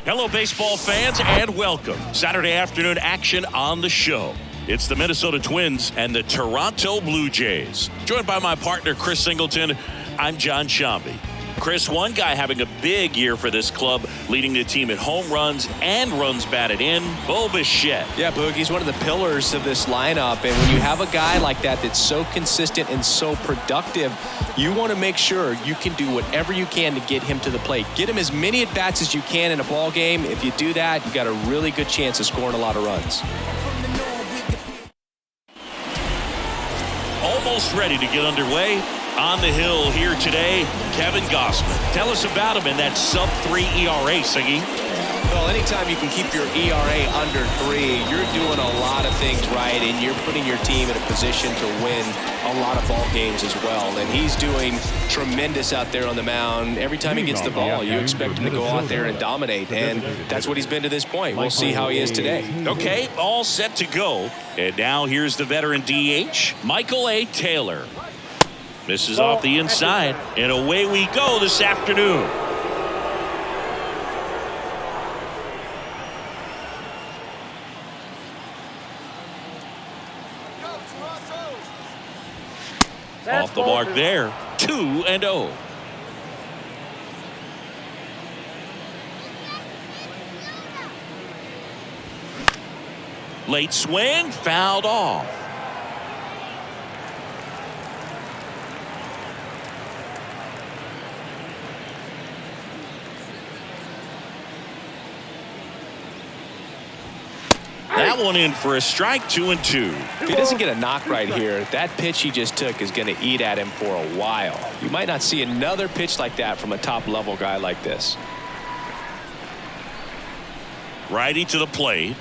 Hello, baseball fans, and welcome. Saturday afternoon action on the show. It's the Minnesota Twins and the Toronto Blue Jays. Joined by my partner, Chris Singleton, I'm John Shambi. Chris, one guy having a big year for this club, leading the team in home runs and runs batted in, Bo Bichette. Yeah, Boog, he's one of the pillars of this lineup, and when you have a guy like that that's so consistent and so productive, you want to make sure you can do whatever you can to get him to the plate. Get him as many at-bats as you can in a ball game. If you do that, you got a really good chance of scoring a lot of runs. Almost ready to get underway. On the hill here today, Kevin Gausman. Tell us about him in that sub-3 ERA, Siggy. Well, anytime you can keep your ERA under 3, you're doing a lot of things right, and you're putting your team in a position to win a lot of ball games as well. And he's doing tremendous out there on the mound. Every time he gets the ball, you expect him to go out there and dominate, and that's what he's been to this point. We'll see how he is today. Okay, all set to go. And now here's the veteran DH, Michael A. Taylor. Misses off the inside, and away we go this afternoon. Off the mark there, 2-0. Late swing, fouled off. That one in for a strike, 2-2. If he doesn't get a knock right here, that pitch he just took is going to eat at him for a while. You might not see another pitch like that from a top-level guy like this. Righty to the plate.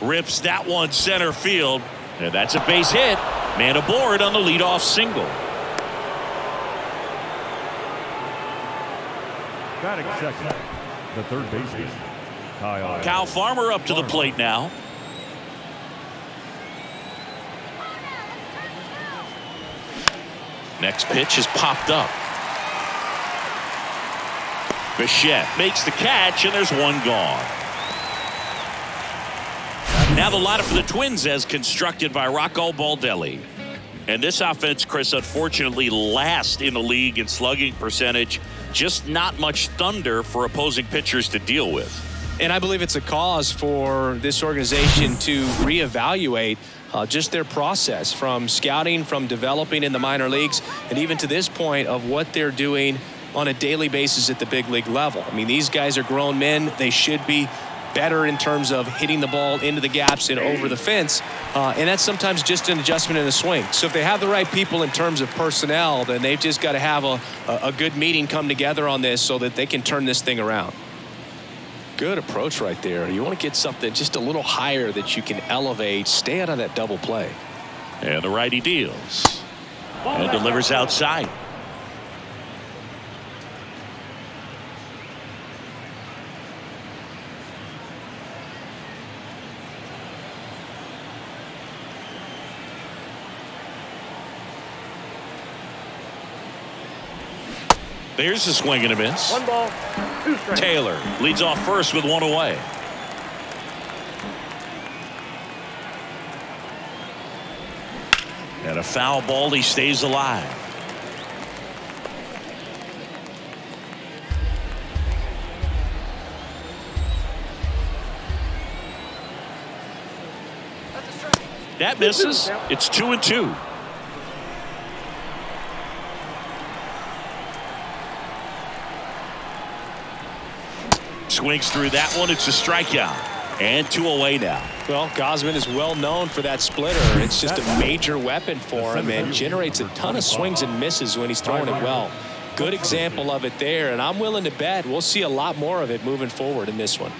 Rips that one center field. And that's a base hit. Man aboard on the leadoff single. Batting second, the third baseman, Kyle Farmer up to the plate now. Next pitch is popped up. Bichette makes the catch, and there's one gone. Now the lineup for the Twins as constructed by Rocco Baldelli. And this offense, Chris, unfortunately last in the league in slugging percentage. Just not much thunder for opposing pitchers to deal with. And I believe it's a cause for this organization to reevaluate just their process from scouting, from developing in the minor leagues, and even to this point of what they're doing on a daily basis at the big league level. I mean, these guys are grown men. They should be better in terms of hitting the ball into the gaps and over the fence. And that's sometimes just an adjustment in a swing. So if they have the right people in terms of personnel, then they've just got to have a good meeting come together on this so that they can turn this thing around. Good approach right there. You want to get something just a little higher that you can elevate. Stay out of that double play. And the righty deals. And delivers outside. There's a swing and a miss. 1 ball, 2 strikes. Taylor leads off first with one away. And a foul ball, he stays alive. That misses. It's 2-2. Swings through that one. It's a strikeout. And 2 away now. Well, Gausman is well known for that splitter. It's just a major weapon for him and generates a ton of swings and misses when he's throwing it well. Good example of it there, and I'm willing to bet we'll see a lot more of it moving forward in this one.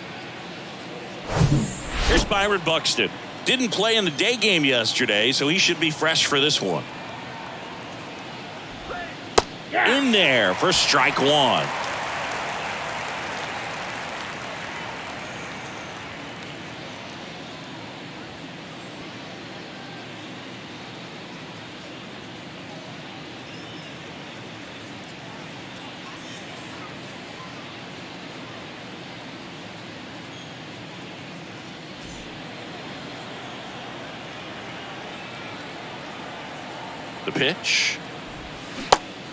Here's Byron Buxton. Didn't play in the day game yesterday, so he should be fresh for this one. In there for strike 1. The pitch.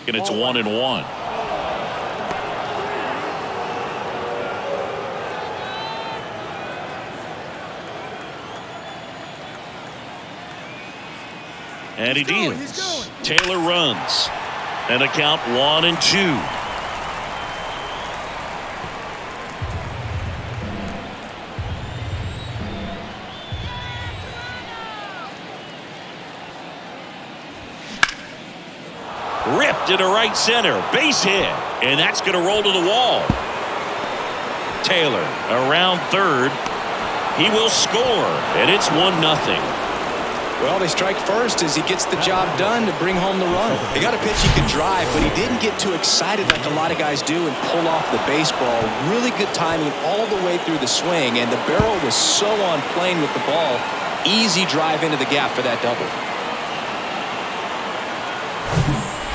And it's 1-1. And he deals. Taylor runs. And a count 1-2. Ripped into right center. Base hit. And that's going to roll to the wall. Taylor around third. He will score. And it's 1-0. Well, they strike first as he gets the job done to bring home the run. They got a pitch he could drive, but he didn't get too excited like a lot of guys do and pull off the baseball. Really good timing all the way through the swing, and the barrel was so on plane with the ball. Easy drive into the gap for that double.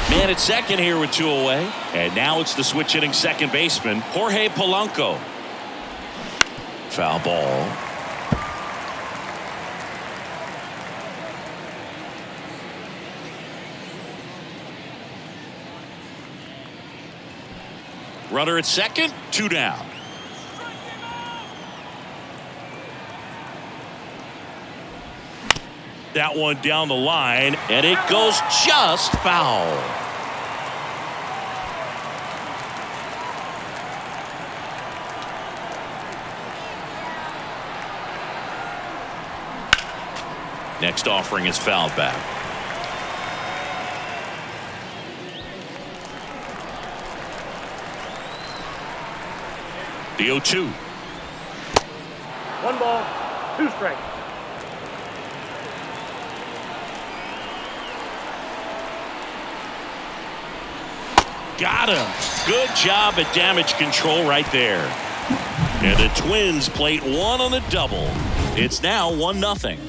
Man at second here with 2 away. And now it's the switch hitting second baseman, Jorge Polanco. Foul ball. Runner at second, 2 down. That one down the line, and it goes just foul. Next offering is fouled back. The 0-2. 1 ball, 2 strikes. Got him. Good job at damage control right there. And the Twins plate 1 on the double. It's now 1-0.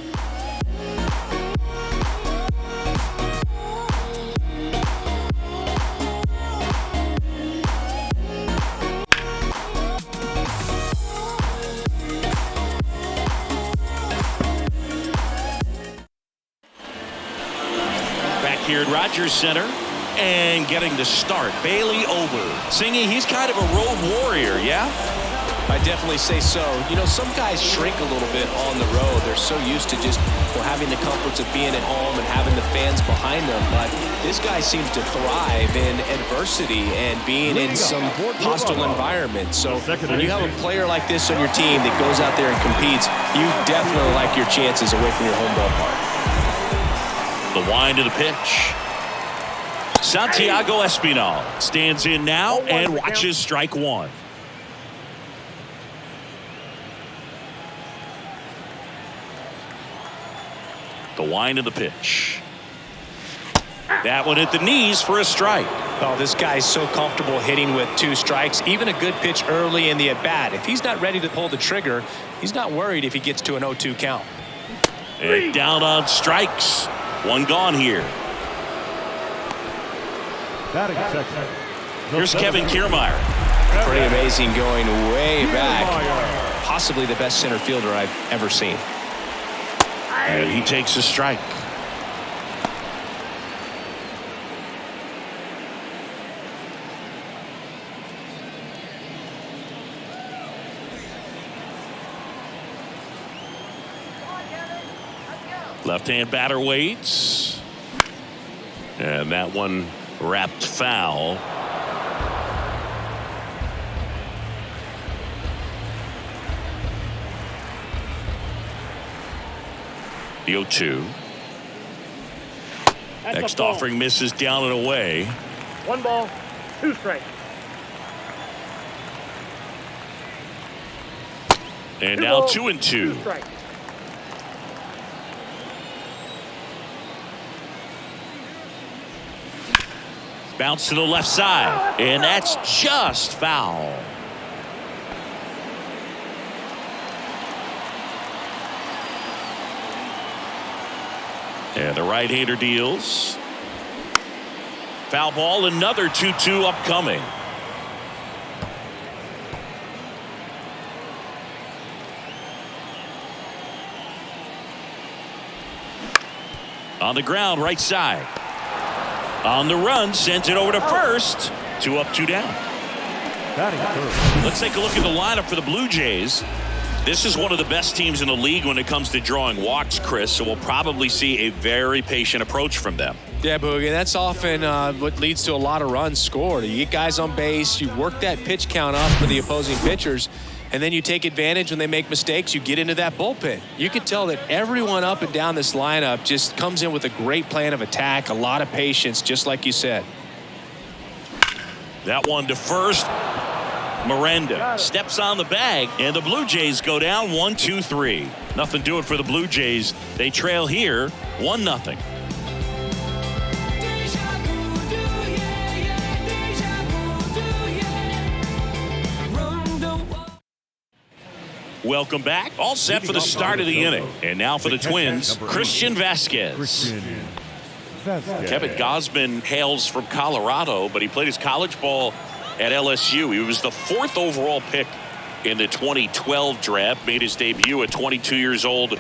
Here at Rogers Center and getting the start, Bailey Ober. Singy, he's kind of a road warrior, yeah? I definitely say so. You know, some guys shrink a little bit on the road. They're so used to just having the comforts of being at home and having the fans behind them. But this guy seems to thrive in adversity and being in some hostile environment. So when you have a player like this on your team that goes out there and competes, you definitely like your chances away from your home ballpark. The wind of the pitch. Santiago Espinal stands in now and watches strike 1. The wind of the pitch. That one at the knees for a strike. Oh, this guy's so comfortable hitting with 2 strikes. Even a good pitch early in the at-bat. If he's not ready to pull the trigger, he's not worried if he gets to an 0-2 count. And down on strikes. 1 gone here. Here's Kevin Kiermaier. Pretty amazing, going way back. Possibly the best center fielder I've ever seen. And he takes a strike. Left-hand batter waits. And that one wrapped foul. The 0-2. Next offering misses down and away. 1 ball, 2 strikes. And now 2-2. Bounce to the left side, and that's just foul. And the right-hander deals. Foul ball, another 2-2 upcoming. On the ground, right side. On the run, sends it over to first. 2 up, 2 down. Let's take a look at the lineup for the Blue Jays. This is one of the best teams in the league when it comes to drawing walks, Chris, so we'll probably see a very patient approach from them. Yeah, Boogie, that's often what leads to a lot of runs scored. You get guys on base, you work that pitch count up for the opposing pitchers, and then you take advantage when they make mistakes. You get into that bullpen. You can tell that everyone up and down this lineup just comes in with a great plan of attack, a lot of patience, just like you said. That one to first. Miranda steps on the bag, and the Blue Jays go down 1-2-3. Nothing doing for the Blue Jays. They trail here 1-0. Welcome back. All set for the start of the inning. And now for the Twins, Christian Vasquez. Kevin Gausman hails from Colorado, but he played his college ball at LSU. He was the 4th overall pick in the 2012 draft, made his debut at 22 years old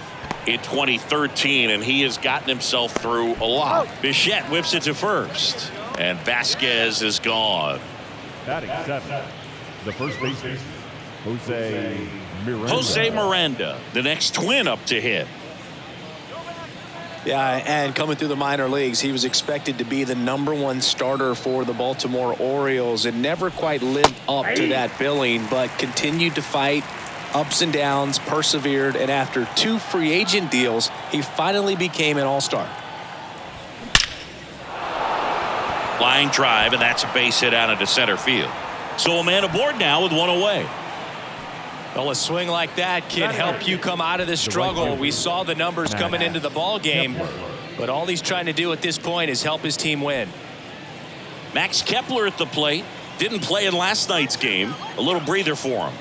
in 2013, and he has gotten himself through a lot. Bichette whips it to first, and Vasquez is gone. Batting 7, the first baseman, Jose Miranda, the next Twin up to hit. Yeah, and coming through the minor leagues, he was expected to be the #1 starter for the Baltimore Orioles and never quite lived up to that billing, but continued to fight ups and downs, persevered, and after 2 free agent deals, he finally became an all-star. Line drive, and that's a base hit out into center field. So a man aboard now with 1 away. Well, a swing like that can help you come out of this struggle. We saw the numbers coming into the ball game, but all he's trying to do at this point is help his team win. Max Kepler at the plate. Didn't play in last night's game. A little breather for him.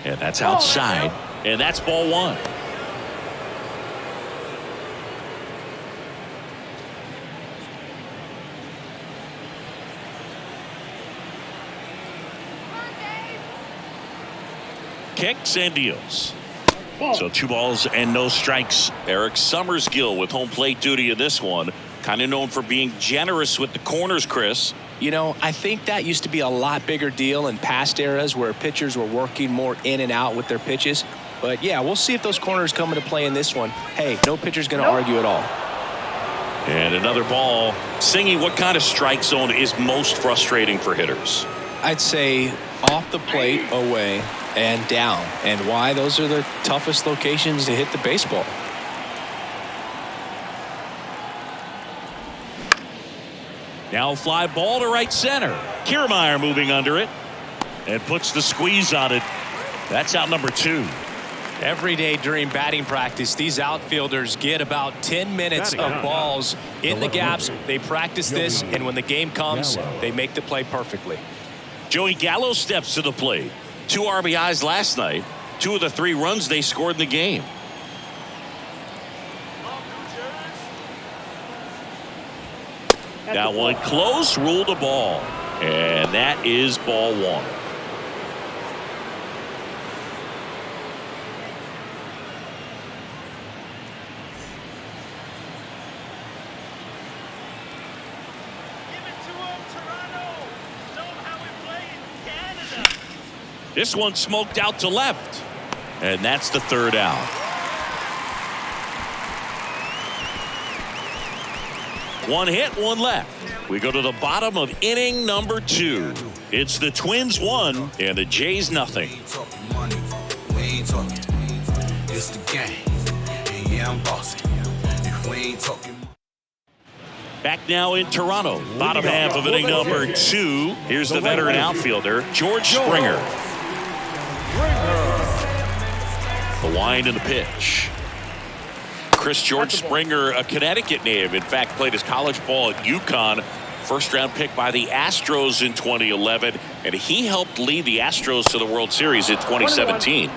And that's outside. And that's ball 1. Kicks and deals. So 2 balls and no strikes. Eric Summersgill with home plate duty in this one. Kind of known for being generous with the corners, Chris. You know, I think that used to be a lot bigger deal in past eras where pitchers were working more in and out with their pitches. But yeah, we'll see if those corners come into play in this one. Hey, no pitcher's going to argue at all. And another ball. Singy, what kind of strike zone is most frustrating for hitters? I'd say off the plate, away, and down. And why? Those are the toughest locations to hit the baseball. Now fly ball to right center. Kiermaier moving under it and puts the squeeze on it. That's out number 2. Every day during batting practice, these outfielders get about 10 minutes of balls in the gaps. They practice this, and when the game comes, they make the play perfectly. Joey Gallo steps to the plate. 2 RBIs last night. 2 of the 3 runs they scored in the game. That one close, ruled a ball. And that is ball 1. This one smoked out to left. And that's the 3rd out. One hit, one left. We go to the bottom of inning number 2. It's the Twins 1 and the Jays nothing. We ain't talking. It's the game. And yeah, I'm bossing. If we ain't talking. Back now in Toronto. Bottom half of inning number 2. Here's the veteran outfielder, George Springer. The wind and the pitch. George Springer, a Connecticut native, in fact played his college ball at UConn. First round pick by the Astros in 2011, and he helped lead the Astros to the World Series in 2017.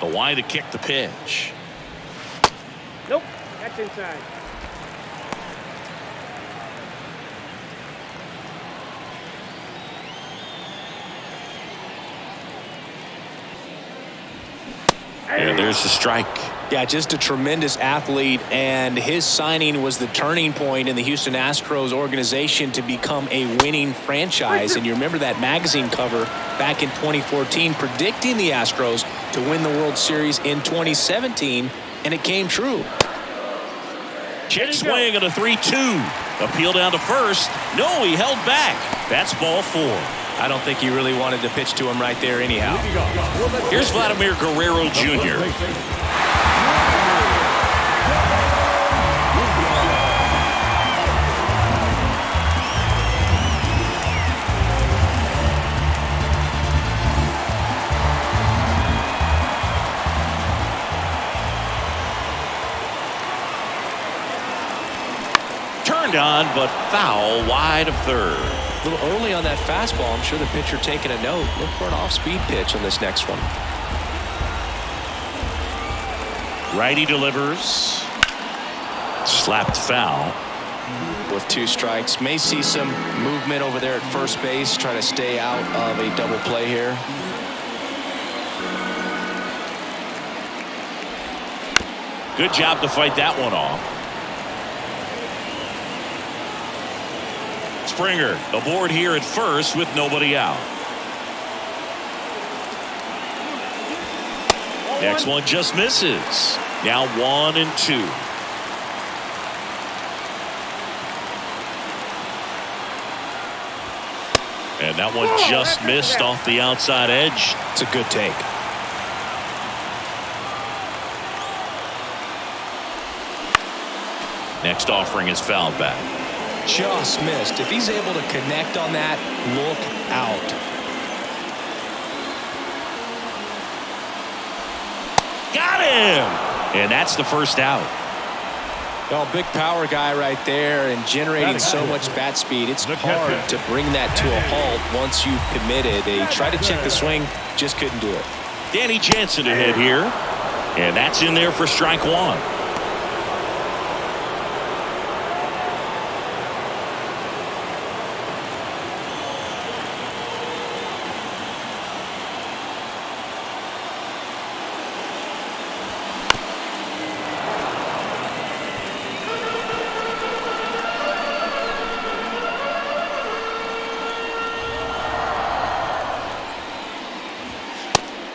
The wind to kick the pitch. Nope, that's inside. And there's the strike. Yeah, just a tremendous athlete, and his signing was the turning point in the Houston Astros organization to become a winning franchise. And you remember that magazine cover back in 2014 predicting the Astros to win the World Series in 2017, and it came true. Check swing at a 3-2. Appeal down to first. No, he held back. That's ball 4. I don't think he really wanted to pitch to him right there anyhow. Here's Vladimir Guerrero Jr. Turned on, but foul wide of third. A little early on that fastball. I'm sure the pitcher taking a note. Look for an off-speed pitch on this next one. Righty delivers. Slapped foul. With 2 strikes. May see some movement over there at first base. Trying to stay out of a double play here. Good job to fight that one off. Springer aboard here at first with nobody out. Next one just misses. Now 1-2. And that one just missed off the outside edge. It's a good take. Next offering is fouled back. Just missed. If he's able to connect on that, look out. Got him! And that's the first out. Well, big power guy right there and generating so much bat speed. It's hard to bring that to a halt once you've committed. They tried to check the swing, just couldn't do it. Danny Jansen ahead here. And that's in there for strike 1.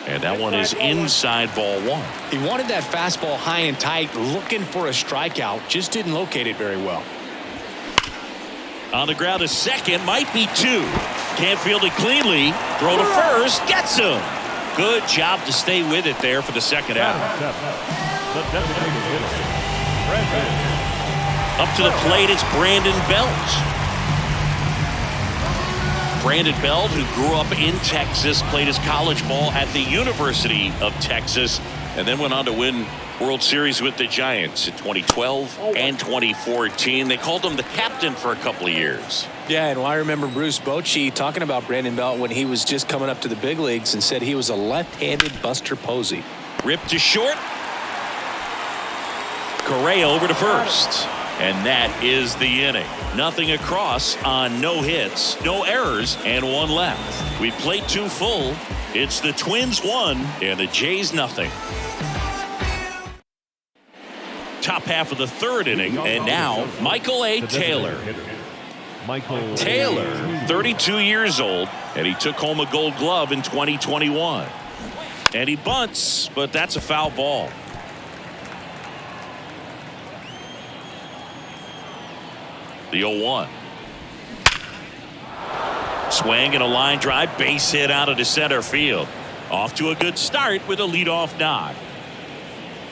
And that one is inside ball 1. He wanted that fastball high and tight, looking for a strikeout. Just didn't locate it very well. On the ground to second, might be 2. Can't field it cleanly. Throw to first, gets him. Good job to stay with it there for the second out. Up to the plate, it's Brandon Belt. Brandon Belt, who grew up in Texas, played his college ball at the University of Texas, and then went on to win World Series with the Giants in 2012 and 2014. They called him the captain for a couple of years. Yeah, and I remember Bruce Bochy talking about Brandon Belt when he was just coming up to the big leagues and said he was a left-handed Buster Posey. Ripped to short. Correa over to first. And that is the inning. Nothing across on no hits, no errors, and 1 left. We played 2 full. It's the Twins 1 and the Jays nothing. Top half of the 3rd inning, and now Michael A. Taylor. Taylor, 32 years old, and he took home a Gold Glove in 2021. And he bunts, but that's a foul ball. The 0-1. Swing and a line drive, base hit out of the center field. Off to a good start with a leadoff knock.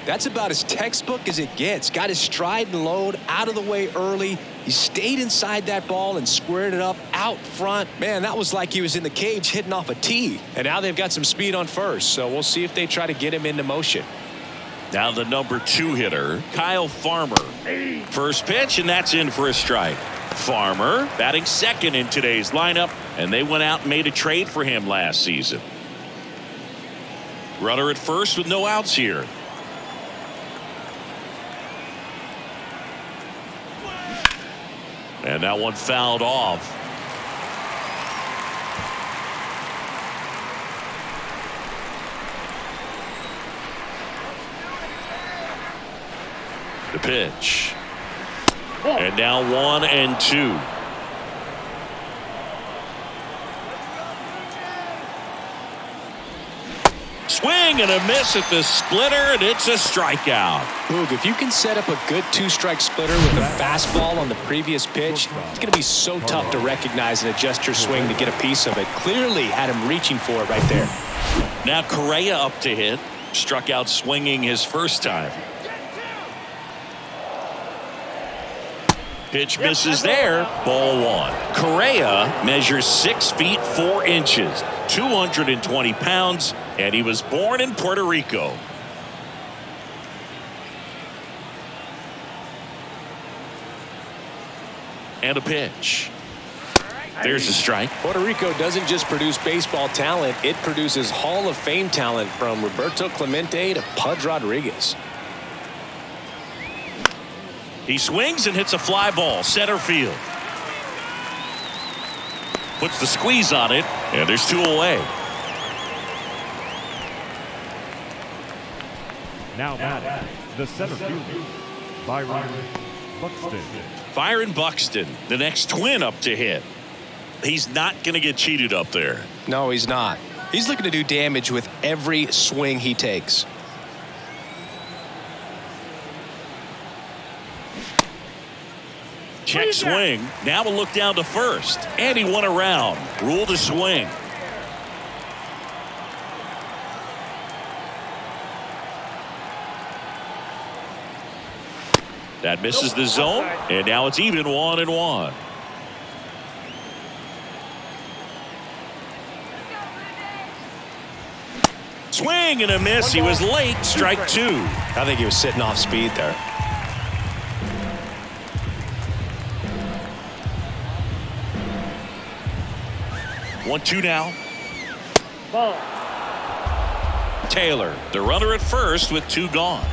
That's about as textbook as it gets. Got his stride and load out of the way early. He stayed inside that ball and squared it up out front. Man, that was like he was in the cage hitting off a tee. And now they've got some speed on first, so we'll see if they try to get him into motion. Now the number 2 hitter, Kyle Farmer. First pitch, and that's in for a strike. Farmer batting second in today's lineup, and they went out and made a trade for him last season. Runner at first with no outs here. And that one fouled off. The pitch. And now 1-2. Swing and a miss at the splitter, and it's a strikeout. Boog, if you can set up a good two-strike splitter with a fastball on the previous pitch, it's going to be so tough to recognize and adjust your swing to get a piece of it. Clearly had him reaching for it right there. Now Correa up to hit. Struck out swinging his first time. Pitch misses there. Ball 1. Correa measures 6 feet 4 inches, 220 pounds, and he was born in Puerto Rico. And a pitch. There's a strike. Puerto Rico doesn't just produce baseball talent, it produces Hall of Fame talent from Roberto Clemente to Pudge Rodriguez. He swings and hits a fly ball center field. Puts the squeeze on it, and there's 2 away. Now batting, the center fielder, Byron Buxton. Byron Buxton, the next Twin up to hit. He's not going to get cheated up there. No, he's not. He's looking to do damage with every swing he takes. Check swing. Now we'll look down to first. And he won around. Rule to swing. That misses the zone. And now it's even 1-1. Swing and a miss. He was late. Strike 2. I think he was sitting off speed there. One, 2 now. Ball. Taylor, the runner at first with 2 gone.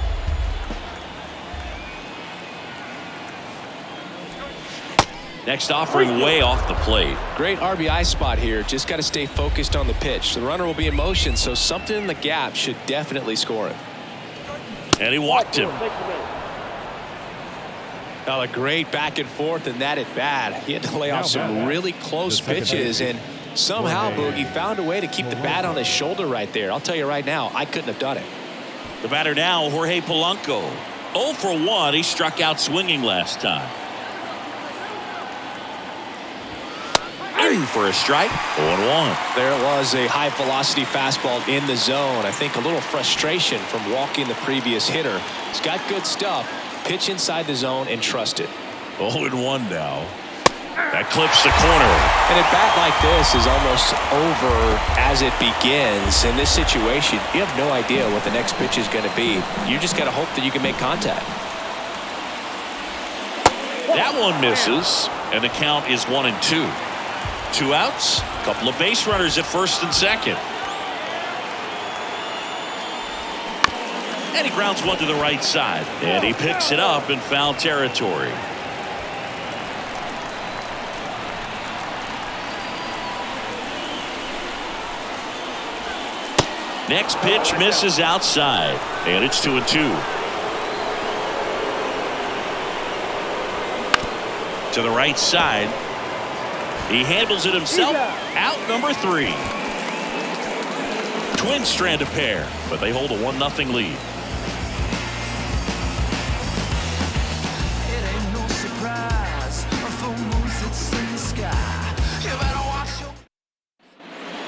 Next offering way off the plate. Great RBI spot here. Just got to stay focused on the pitch. The runner will be in motion, so something in the gap should definitely score it. And he walked him. Oh, a great back and forth, and that at bat. He had to lay off some really close pitches, and somehow, Boogie found a way to keep the bat on his shoulder right there. I'll tell you right now, I couldn't have done it. The batter now, Jorge Polanco. 0 for 1. He struck out swinging last time. In for a strike. 0-1. There it was, a high velocity fastball in the zone. I think a little frustration from walking the previous hitter. He's got good stuff. Pitch inside the zone and trust it. 0-1 now. That clips the corner. And a bat like this is almost over as it begins. In this situation, you have no idea what the next pitch is going to be. You just got to hope that you can make contact. That one misses, and the count is 1-2. 2 outs, a couple of base runners at first and second. And he grounds one to the right side, and he picks it up in foul territory. Next pitch misses outside, and it's 2-2. To the right side. He handles it himself. Out number 3. Twins strand a pair, but they hold a 1-0 lead. It ain't no surprise. A full moon sits in the sky. You better watch your...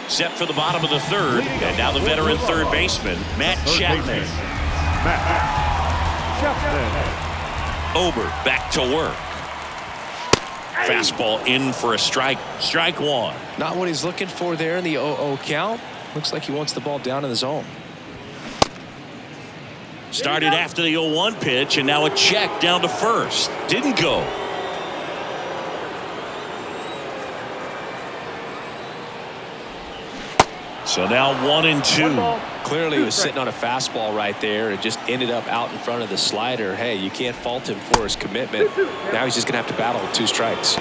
Set for the bottom of the 3rd, and now the veteran third baseman, Matt Chapman. Matt Chapman. Ober back to work. Fastball in for a strike. Strike 1. Not what he's looking for there in the 0-0 count. Looks like he wants the ball down in the zone. Started after the 0-1 pitch, and now a check down to first. Didn't go. So now 1-2. Clearly he was sitting on a fastball right there and just ended up out in front of the slider. Hey, you can't fault him for his commitment. Now he's just going to have to battle with 2 strikes.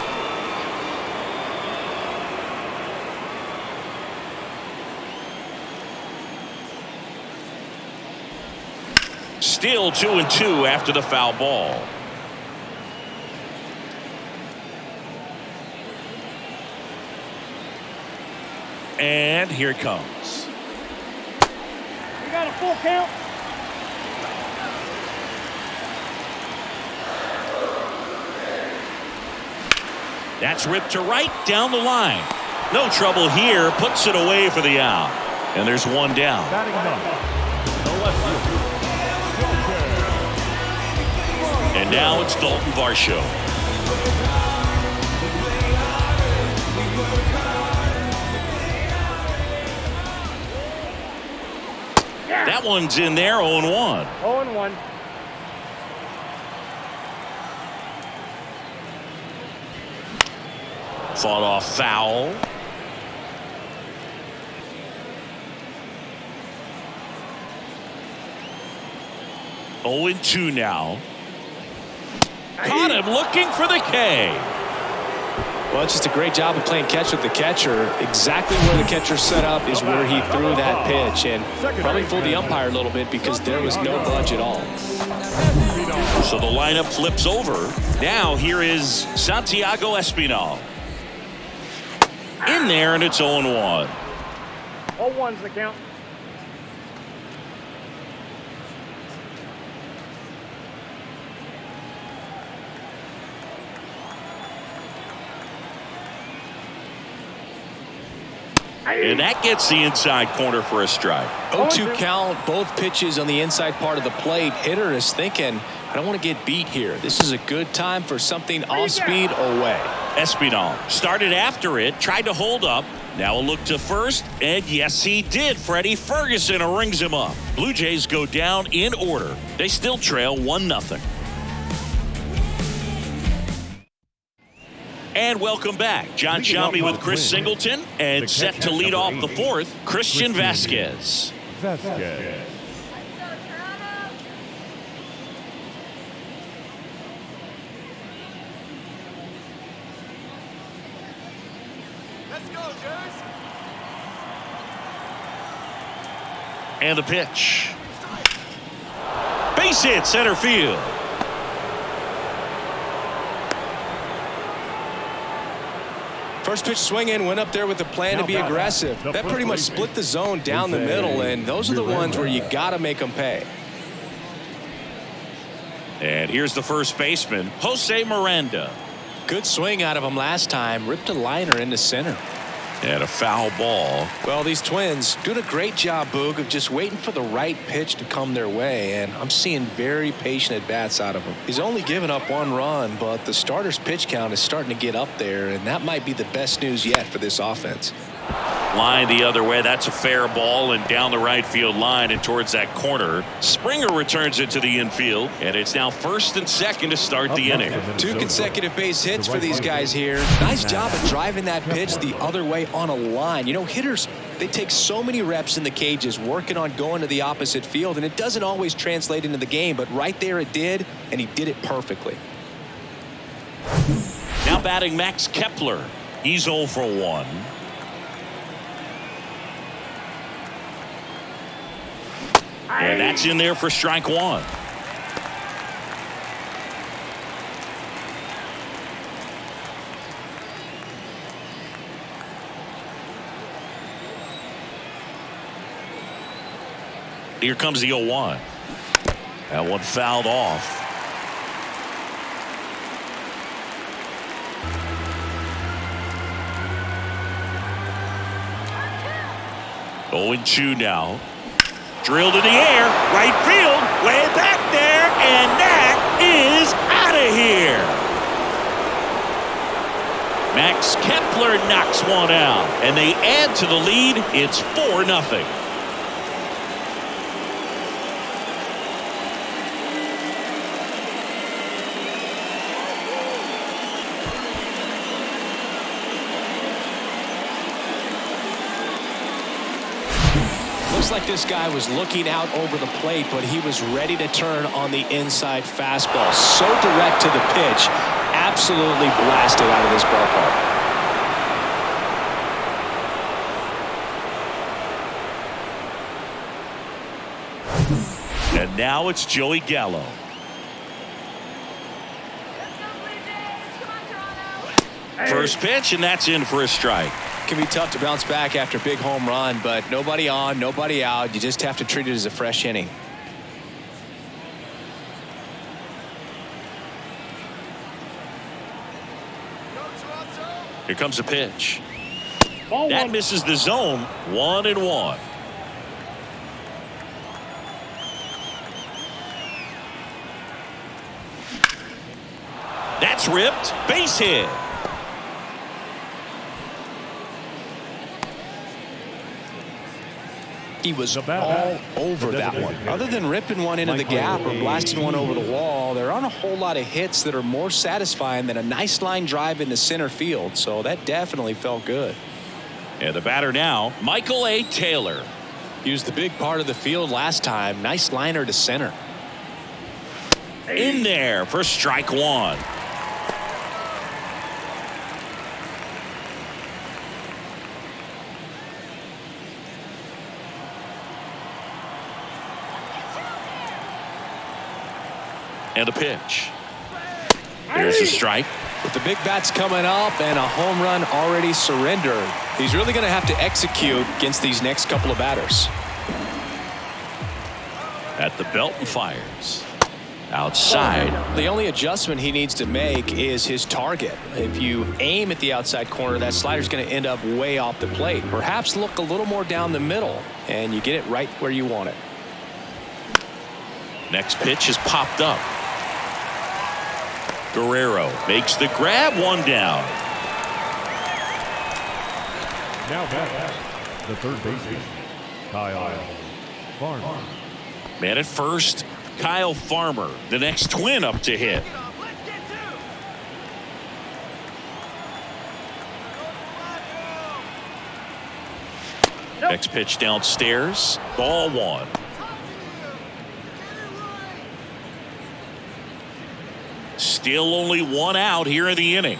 Still 2-2 after the foul ball. And here it comes. You got a full count. That's ripped to right down the line. No trouble here. Puts it away for the out. And there's one down. Batting number, the left fielder. And now it's Dalton Varsho. That one's in there, 0-1. 0-1. Fought off foul. Oh, 0-2 now. Caught him looking for the K. Well, it's just a great job of playing catch with the catcher. Exactly where the catcher set up is where he threw that pitch, and probably fooled the umpire a little bit because there was no budge at all. So the lineup flips over. Now here is Santiago Espinal. In there, and it's 0-1. 0-1's the count. And that gets the inside corner for a strike. 0-2 count, both pitches on the inside part of the plate. Hitter is thinking, I don't want to get beat here. This is a good time for something off speed away. Espinal started after it, tried to hold up. Now a look to first, and yes, he did. Freddie Ferguson rings him up. Blue Jays go down in order. They still trail 1-0. And welcome back. John Shelby with Chris Singleton, and set to lead off the fourth, Christian Vasquez. Vasquez. Let's go, Jazz. And the pitch. Base hit, center field. First pitch swinging, went up there with a plan to be aggressive. That pretty much split the zone down the middle, and those are the ones where you got to make them pay. And here's the first baseman, Jose Miranda. Good swing out of him last time. Ripped a liner into center. And a foul ball. Well, these Twins doing a great job, Boog, of just waiting for the right pitch to come their way, and I'm seeing very patient at-bats out of him. He's only given up 1 run, but the starter's pitch count is starting to get up there, and that might be the best news yet for this offense. Line the other way. That's a fair ball, and down the right field line and towards that corner. Springer returns it to the infield, and it's now first and second to start the inning. 2 consecutive base hits for these guys here. Nice job of driving that pitch the other way on a line. You know, hitters, they take so many reps in the cages working on going to the opposite field, and it doesn't always translate into the game, but right there it did, and he did it perfectly. Now batting Max Kepler. He's 0 for 1. And that's in there for strike 1. Here comes the 0-1. That one fouled off. Oh, 0-2 now. Drilled in the air, right field, way back there, and that is out of here. Max Kepler knocks one out, and they add to the lead. It's 4-0. Looks like this guy was looking out over the plate, but he was ready to turn on the inside fastball. So direct to the pitch. Absolutely blasted out of this ballpark. And And now it's Joey Gallo. First pitch, and that's in for a strike. Can be tough to bounce back after a big home run, but nobody on, nobody out. You just have to treat it as a fresh inning. Here comes a pitch. Ball That one. misses the zone. 1-1. That's ripped. Base hit. He was The bat- all over that one. designated Other than ripping one into the gap or blasting one over the wall, there aren't a whole lot of hits that are more satisfying than a nice line drive into center field. So that definitely felt good. And the batter now, Michael A. Taylor. Used the big part of the field last time. Nice liner to center. In there for strike one. And a pitch. There's a strike. With the big bats coming up and a home run already surrendered, he's really going to have to execute against these next couple of batters. At the belt and fires. Outside. The only adjustment he needs to make is his target. If you aim at the outside corner, that slider's going to end up way off the plate. Perhaps look a little more down the middle, and you get it right where you want it. Next pitch is popped up. Guerrero makes the grab, one down. Now back, the third baseman, Kyle Farmer. Man at first, Kyle Farmer, the next twin up to hit. Next pitch downstairs, ball one. Still only one out here in the inning.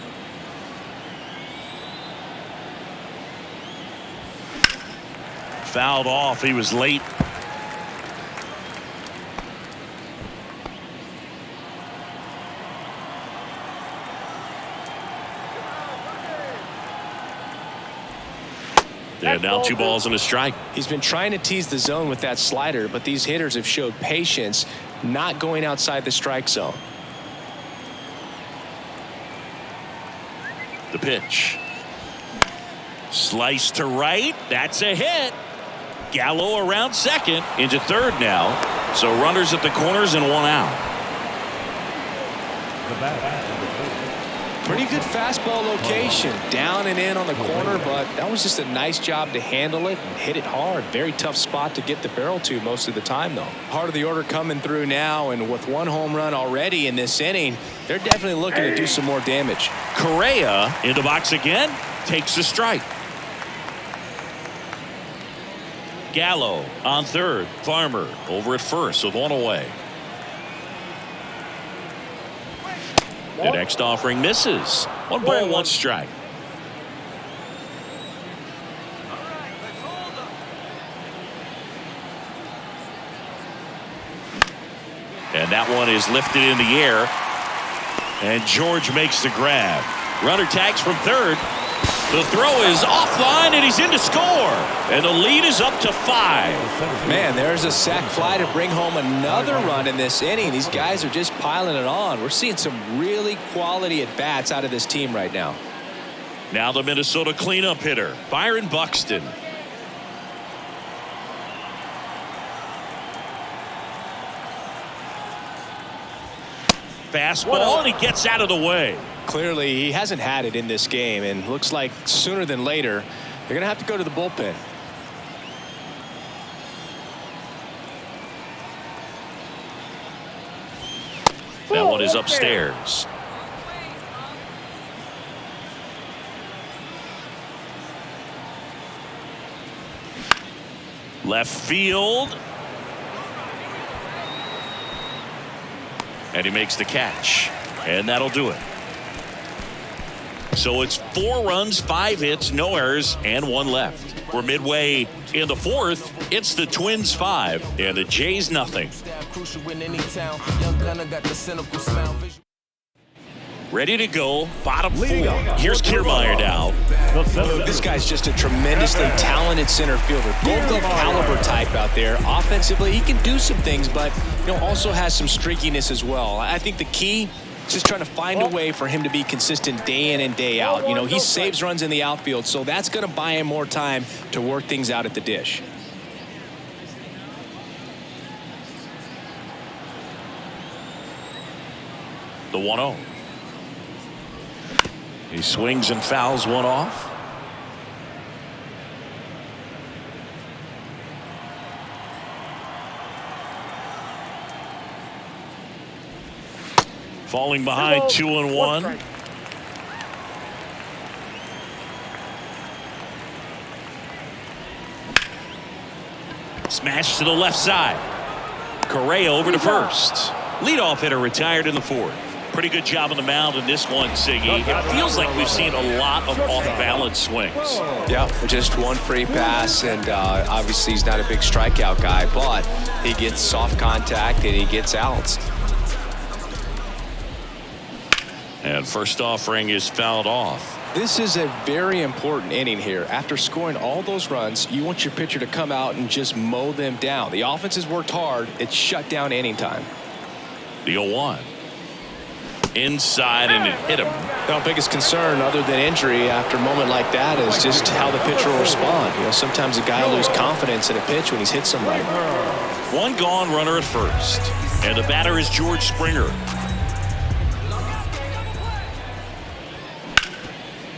Fouled off. He was late. And now 2 balls and a strike. He's been trying to tease the zone with that slider, but these hitters have showed patience, not going outside the strike zone. The pitch. Slice to right. That's a hit. Gallo around second. Into third now. So runners at the corners and one out. The bat. Pretty good fastball location. Down and in on the corner, but that was just a nice job to handle it and hit it hard. Very tough spot to get the barrel to most of the time, though. Part of the order coming through now, and with 1 home run already in this inning, they're definitely looking to do some more damage. Correa in the box again. Takes the strike. Gallo on third. Farmer over at first with 1 away. The next offering misses. 1 ball, 1 strike. And that one is lifted in the air. And George makes the grab. Runner tags from third. The throw is offline, and he's in to score. And the lead is up to 5. Man, there's a sac fly to bring home another run in this inning. These guys are just piling it on. We're seeing some really quality at-bats out of this team right now. Now the Minnesota cleanup hitter, Byron Buxton. Fastball, and he gets out of the way. Clearly, he hasn't had it in this game, and looks like sooner than later, they're going to have to go to the bullpen. That one is upstairs. Left field. And he makes the catch. And that'll do it. So it's 4 runs, 5 hits, no errors, and 1 left. We're midway in the 4th. It's the Twins 5 and the Jays nothing. Ready to go, bottom 4. Here's Kiermaier now. This guy's just a tremendously talented center fielder. Gold Glove caliber type out there. Offensively, he can do some things, but also has some streakiness as well. I think the key is just trying to find a way for him to be consistent day in and day out. He saves runs in the outfield, so that's going to buy him more time to work things out at the dish. The 1-0. He swings and fouls one off. Falling behind 2-1. Smash to the left side. Correa over to first. Leadoff hitter retired in the 4th. Pretty good job on the mound in this one, Siggy. It feels like we've seen a lot of off-balance swings. Yeah, just one free pass, and obviously he's not a big strikeout guy, but he gets soft contact and he gets outs. And first offering is fouled off. This is a very important inning here. After scoring all those runs, you want your pitcher to come out and just mow them down. The offense has worked hard. It's shut down inning time. The 0-1. Inside, and it hit him. The biggest concern other than injury after a moment like that is just how the pitcher will respond. Sometimes a guy will lose confidence in a pitch when he's hit somebody. 1 gone, runner at first. And the batter is George Springer.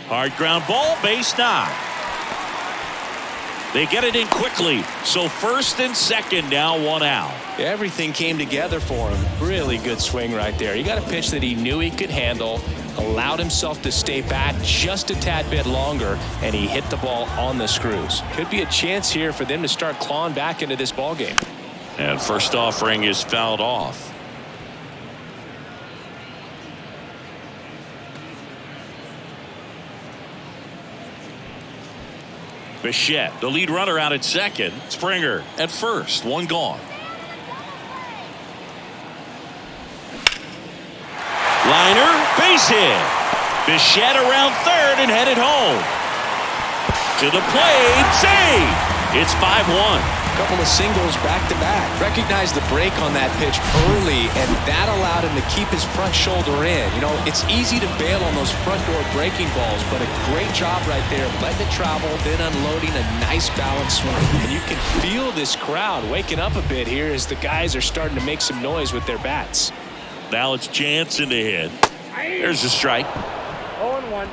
Hard ground ball, base knock. They get it in quickly. So first and second, now 1 out. Everything came together for him. Really good swing right there. He got a pitch that he knew he could handle, allowed himself to stay back just a tad bit longer, and he hit the ball on the screws. Could be a chance here for them to start clawing back into this ball game. And first offering is fouled off. Bichette, the lead runner, out at second. Springer at first. 1 gone. Liner, base hit. Bichette around third and headed home. To the plate, save. It's 5-1. Couple of singles back-to-back. Recognized the break on that pitch early, and that allowed him to keep his front shoulder in. It's easy to bail on those front door breaking balls, but a great job right there, letting it travel, then unloading a nice balanced swing. And you can feel this crowd waking up a bit here as the guys are starting to make some noise with their bats. Now it's Jansen to hit. There's a strike. 0-1.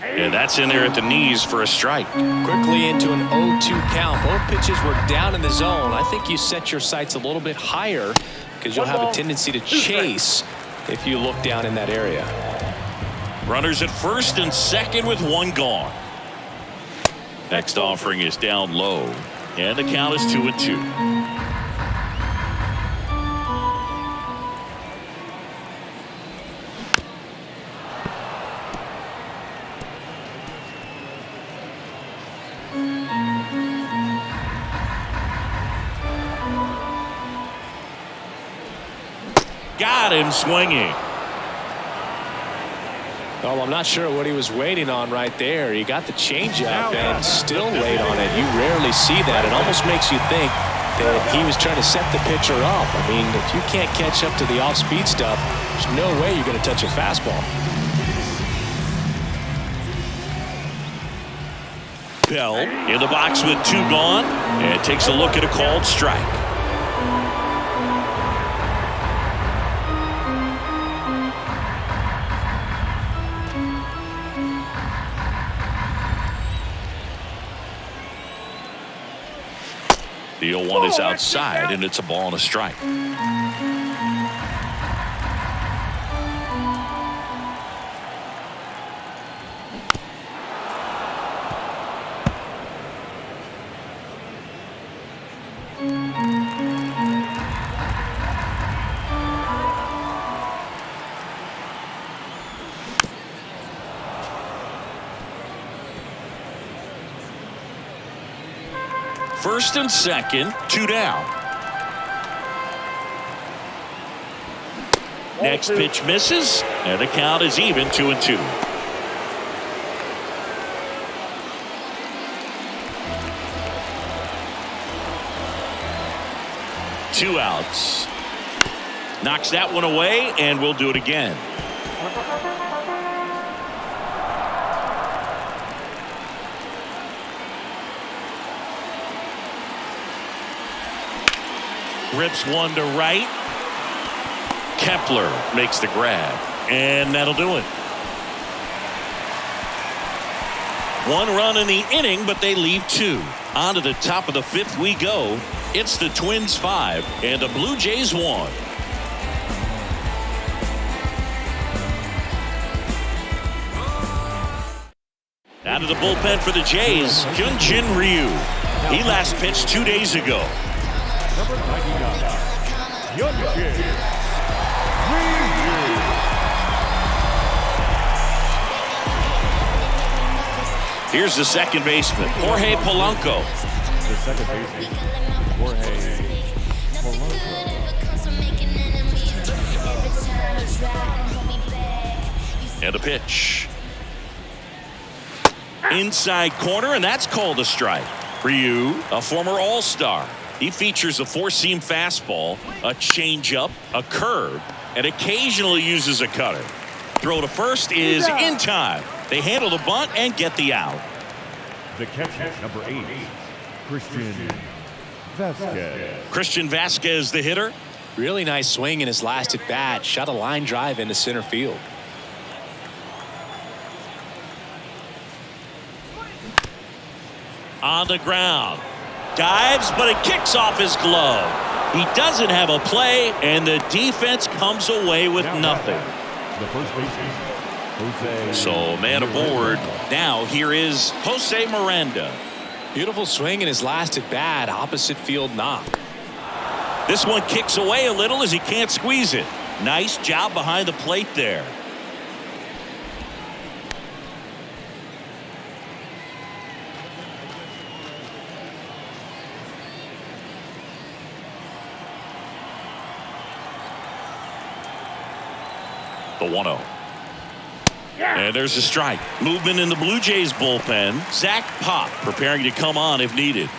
And that's in there at the knees for a strike. Quickly into an 0-2 count. Both pitches were down in the zone. I think you set your sights a little bit higher because you'll have a tendency to chase if you look down in that area. Runners at first and second with 1 gone. Next offering is down low, and the count is 2-2. Got him swinging. Well, I'm not sure what he was waiting on right there. He got the changeup and still laid on it. You rarely see that. It almost makes you think that he was trying to set the pitcher up. I mean, if you can't catch up to the off-speed stuff, there's no way you're going to touch a fastball. Bell in the box with 2 gone, and takes a look at a called strike. The 0-1 is outside, and it's a ball and a strike. first and second, 2 down. Next pitch misses, and the count is even, 2-2. Two outs. Knocks that one away, and we'll do it again. Rips one to right. Kepler makes the grab, and that'll do it. One run in the inning, but they leave 2. On to the top of the 5th we go. It's the Twins 5 and the Blue Jays 1. Out of the bullpen for the Jays, Hyunjin Ryu. He last pitched 2 days ago. Number 99, Hyunjin Ryu. Here's the second baseman, Jorge Polanco. The second baseman, Jorge Polanco. And a pitch. Inside corner, and that's called a strike. Ryu, a former All-Star. He features a 4-seam fastball, a changeup, a curve, and occasionally uses a cutter. Throw to first is in time. They handle the bunt and get the out. The catcher, number 8, Christian Vasquez. Christian Vasquez, the hitter. Really nice swing in his last at bat. Shot a line drive into center field. On the ground. Dives, but it kicks off his glove. He doesn't have a play, and the defense comes away with nothing. The first baseman, Jose. So man aboard. Now here is Jose Miranda. Beautiful swing in his last at bat. Opposite field knock. This one kicks away a little as he can't squeeze it. Nice job behind the plate there. The 1-0. And there's a strike. Movement in the Blue Jays bullpen. Zach Pop preparing to come on if needed.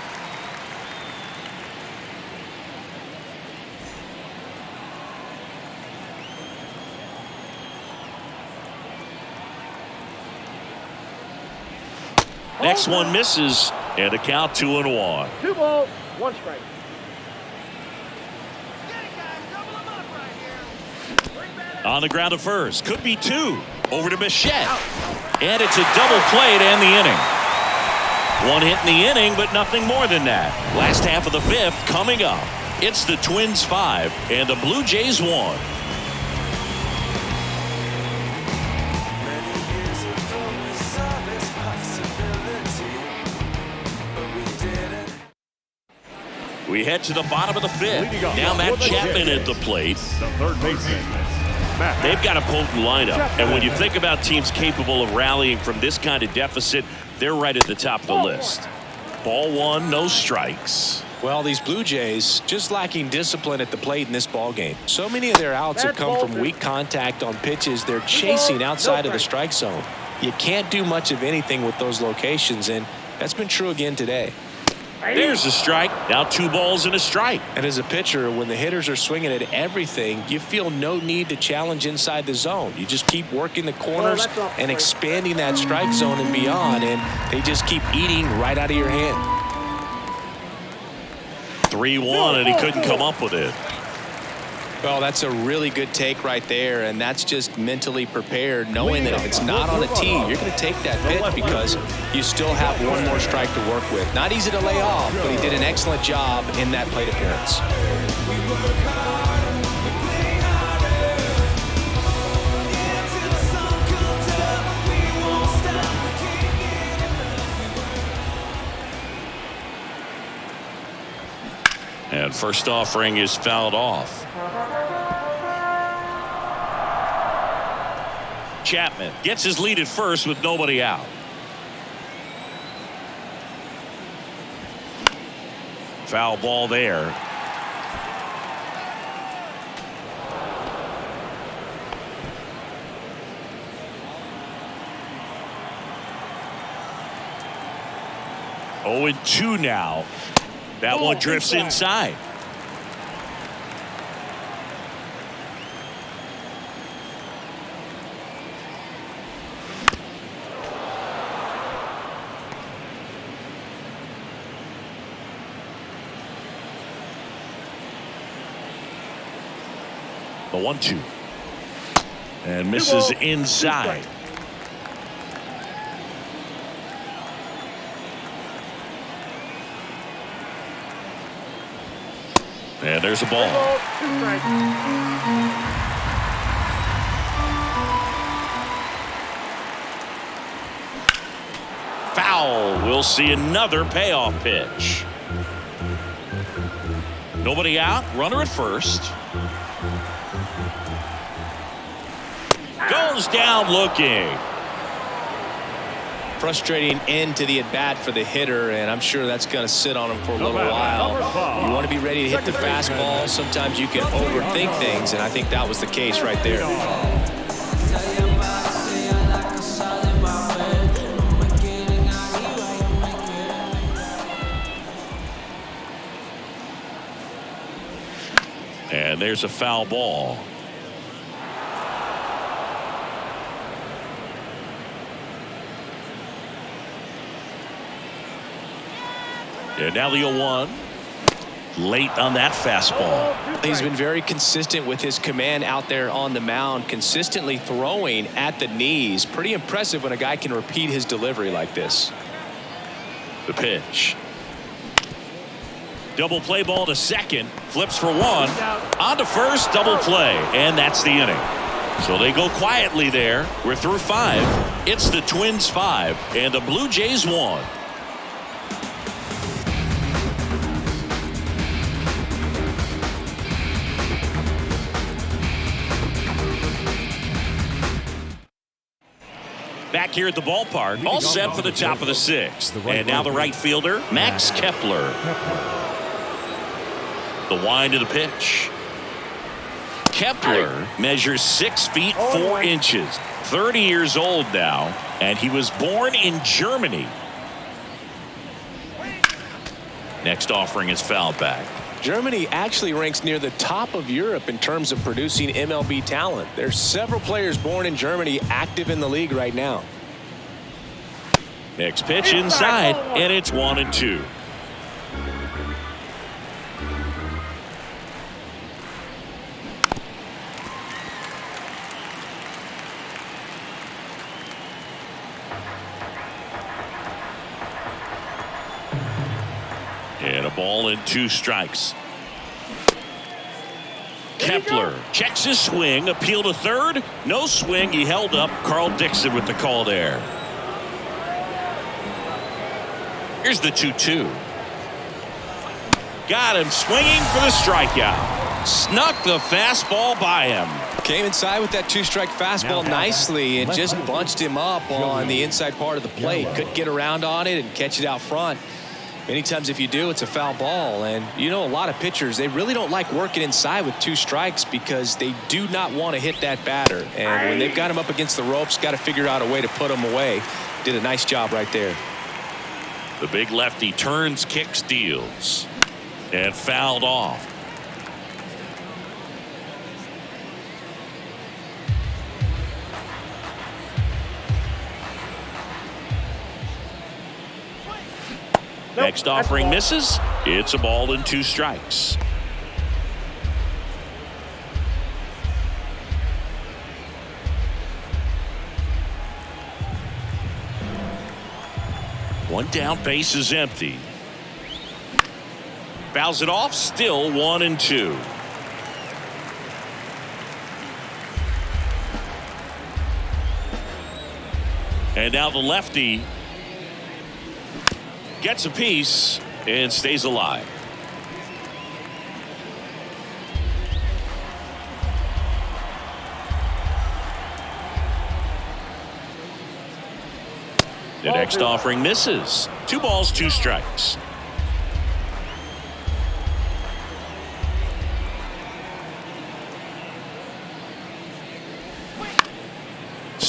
Next one misses, and a count 2-1. 2 balls, 1 strike. On the ground at first. Could be 2. Over to Bichette. And it's a double play to end the inning. 1 hit in the inning, but nothing more than that. Last half of the 5th coming up. It's the Twins 5 and the Blue Jays 1. We head to the bottom of the 5th. Now Matt Chapman at the plate. The third baseman. They've got a potent lineup, and when you think about teams capable of rallying from this kind of deficit, they're right at the top of the list. Ball 1, no strikes. Well, these Blue Jays just lacking discipline at the plate in this ball game. So many of their outs have come from weak contact on pitches they're chasing outside of the strike zone. You can't do much of anything with those locations, and that's been true again today. There's a strike. Now 2 balls and a strike. And as a pitcher, when the hitters are swinging at everything, you feel no need to challenge inside the zone. You just keep working the corners and expanding that strike zone and beyond, and they just keep eating right out of your hand. 3-1, and he couldn't come up with it. Well, that's a really good take right there, and that's just mentally prepared, knowing that if it's not on a tee, you're going to take that pitch because you still have 1 more strike to work with. Not easy to lay off, but he did an excellent job in that plate appearance. And first offering is fouled off. Chapman gets his lead at first with nobody out. Foul ball there. Oh, and 2 now. That one drifts inside. The 1-2. And misses inside. And there's a ball. Foul. We'll see another payoff pitch. Nobody out. Runner at first. Goes down looking. Frustrating end to the at-bat for the hitter, and I'm sure that's going to sit on him for a little while. You want to be ready to hit the fastball. Sometimes you can overthink things, and I think that was the case right there. And there's a foul ball. And now the 0-1. Late on that fastball. He's been very consistent with his command out there on the mound, consistently throwing at the knees. Pretty impressive when a guy can repeat his delivery like this. The pitch. Double play ball to second. Flips for 1. On to first. Double play. And that's the inning. So they go quietly there. We're through 5. It's the Twins 5 and the Blue Jays 1. Back here at the ballpark, all set for the top of the 6th. And now the right fielder, Max Kepler. The wind of the pitch. Kepler measures 6 feet 4 inches, 30 years old now, and he was born in Germany. Next offering is fouled back. Germany actually ranks near the top of Europe in terms of producing MLB talent. There's several players born in Germany active in the league right now. Next pitch inside, and it's 1-2. And a ball and 2 strikes. Kepler checks his swing, appeal to third. No swing. He held up. Carl Dixon with the call there. Here's the 2-2. Got him swinging for the strikeout. Snuck the fastball by him. Came inside with that 2-strike fastball nicely and just bunched him up on the inside part of the plate. Couldn't get around on it and catch it out front. Many times if you do, it's a foul ball. And you know, a lot of pitchers, they really don't like working inside with 2 strikes because they do not want to hit that batter. And when they've got him up against the ropes, got to figure out a way to put him away. Did a nice job right there. The big lefty turns, kicks, deals, and fouled off. Next offering misses. It's a ball and 2 strikes. One down, base is empty. Fouls it off, still 1-2. And now the lefty gets a piece and stays alive. The next offering misses. 2 balls, 2 strikes.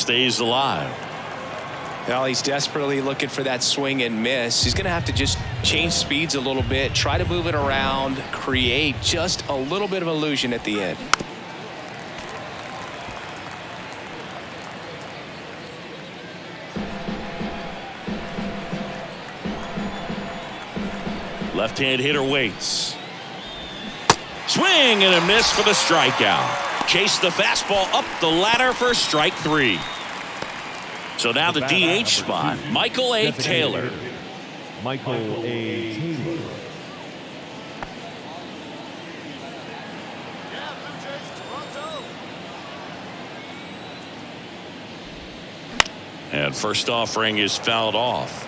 stays alive. Well, he's desperately looking for that swing and miss. He's going to have to just change speeds a little bit, try to move it around, create just a little bit of illusion at the end. Left-hand hitter waits. Swing and a miss for the strikeout. Chase the fastball up the ladder for strike 3. So now the DH spot, Michael A. Taylor. Michael A. Taylor. And first offering is fouled off.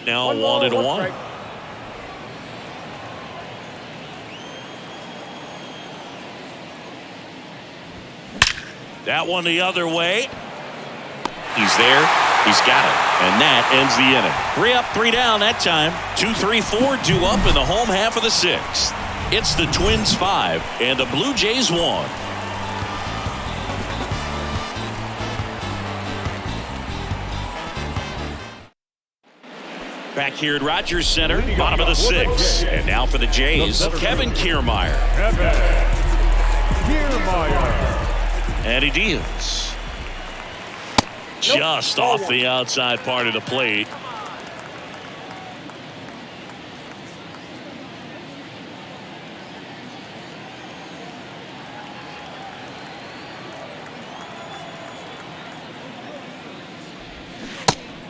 Now 1-1. That one the other way. He's there. He's got it. And that ends the inning. 3 up, 3 down that time. 2, 3, 4 due up in the home half of the 6th. It's the Twins 5 and the Blue Jays 1. Back here at Rogers Center, bottom of the 6th. And now for the Jays, Kevin Kiermaier. And he deals. Just off the outside part of the plate.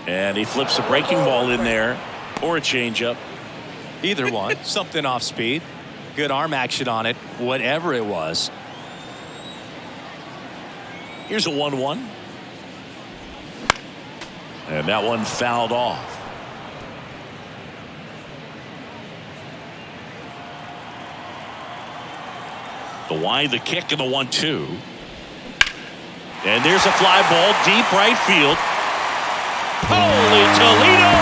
And he flips a breaking ball in there, or a changeup. Either one. Something off speed. Good arm action on it, whatever it was. Here's a 1-1. And that one fouled off. The wide, the kick, and the 1-2. And there's a fly ball deep right field. Holy Toledo!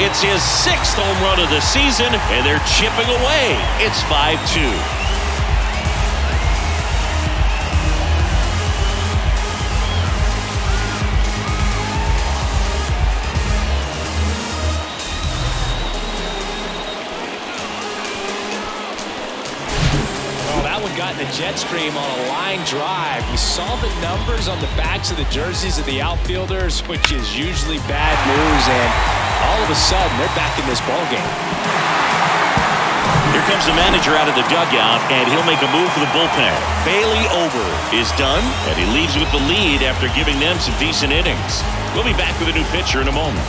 It's his 6th home run of the season, and they're chipping away. It's 5-2. Got in the jet stream on a line drive. We saw the numbers on the backs of the jerseys of the outfielders, which is usually bad news, and all of a sudden they're back in this ball game. Here comes the manager out of the dugout, and he'll make a move for the bullpen. Bailey Over is done, and he leaves with the lead after giving them some decent innings. We'll be back with a new pitcher in a moment.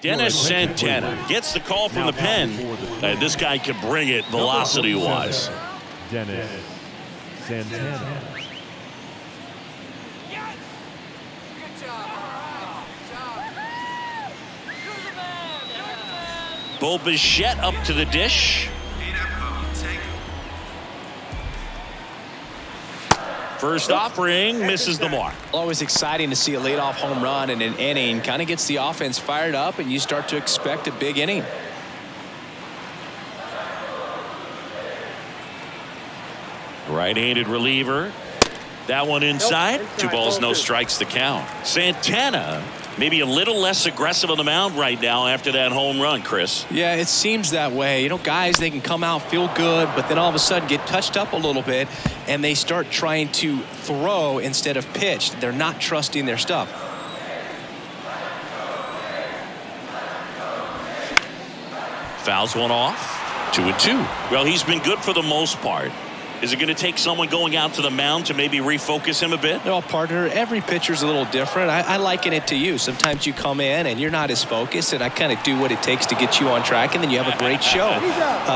Dennis Santana gets the call from the pen. This guy can bring it velocity-wise. Dennis Santana. Bo Bichette up to the dish. First offering misses the mark. Always exciting to see a leadoff home run in an inning. Kind of gets the offense fired up, and you start to expect a big inning. Right-handed reliever. That one inside. 2 balls, no strikes to count. Santana maybe a little less aggressive on the mound right now after that home run, Chris. Yeah, it seems that way. You know, guys, they can come out, feel good, but then all of a sudden get touched up a little bit, and they start trying to throw instead of pitch. They're not trusting their stuff. Fouls one off. 2-2. Well, he's been good for the most part. Is it going to take someone going out to the mound to maybe refocus him a bit? Well, partner, every pitcher's a little different. I liken it to you. Sometimes you come in and you're not as focused, and I kind of do what it takes to get you on track, and then you have a great show.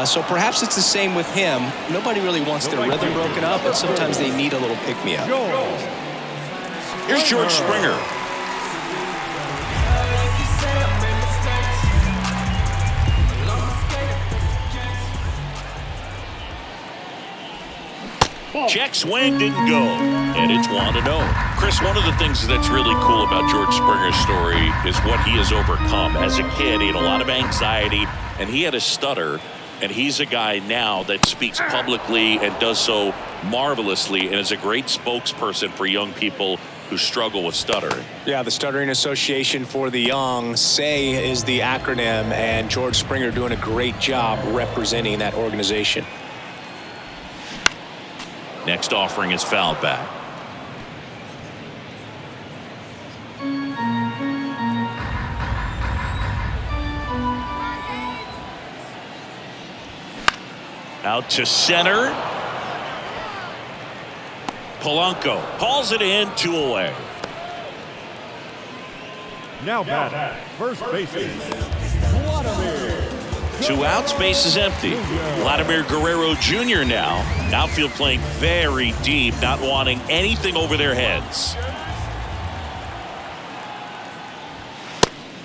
So perhaps it's the same with him. Nobody really wants their rhythm broken up, but sometimes they need a little pick-me-up. Here's George Springer. Check swing didn't go, and it's 1-0. Chris, one of the things that's really cool about George Springer's story is what he has overcome. As a kid, he had a lot of anxiety, and he had a stutter, and he's a guy now that speaks publicly and does so marvelously and is a great spokesperson for young people who struggle with stuttering. Yeah, the Stuttering Association for the Young, SAY is the acronym, and George Springer doing a great job representing that organization. Next offering is fouled back. Out to center. Polanco hauls it in, 2 away. Now batting, first baseman, Vladimir. 2 outs, base is empty. Vladimir Guerrero Jr. now. Outfield playing very deep, not wanting anything over their heads.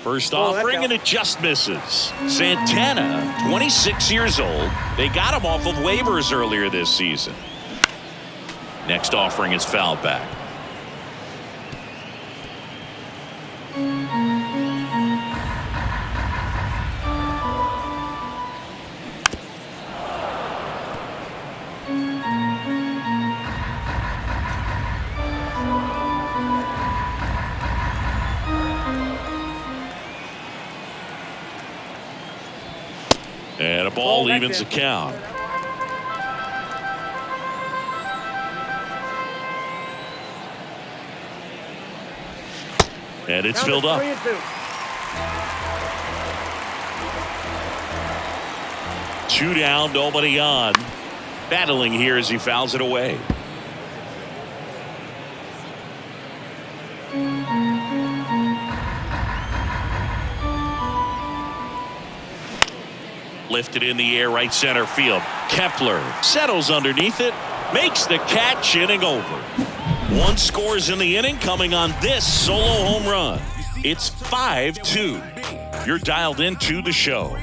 First offering, and it just misses. Santana, 26 years old. They got him off of waivers earlier this season. Next offering is fouled back. And a ball evens the count. And it's filled up. 2 down, nobody on. Battling here as he fouls it away. Lifted in the air, right center field. Kepler settles underneath it, makes the catch, inning over. 1 scores in the inning, coming on this solo home run. It's 5-2. You're dialed into the show.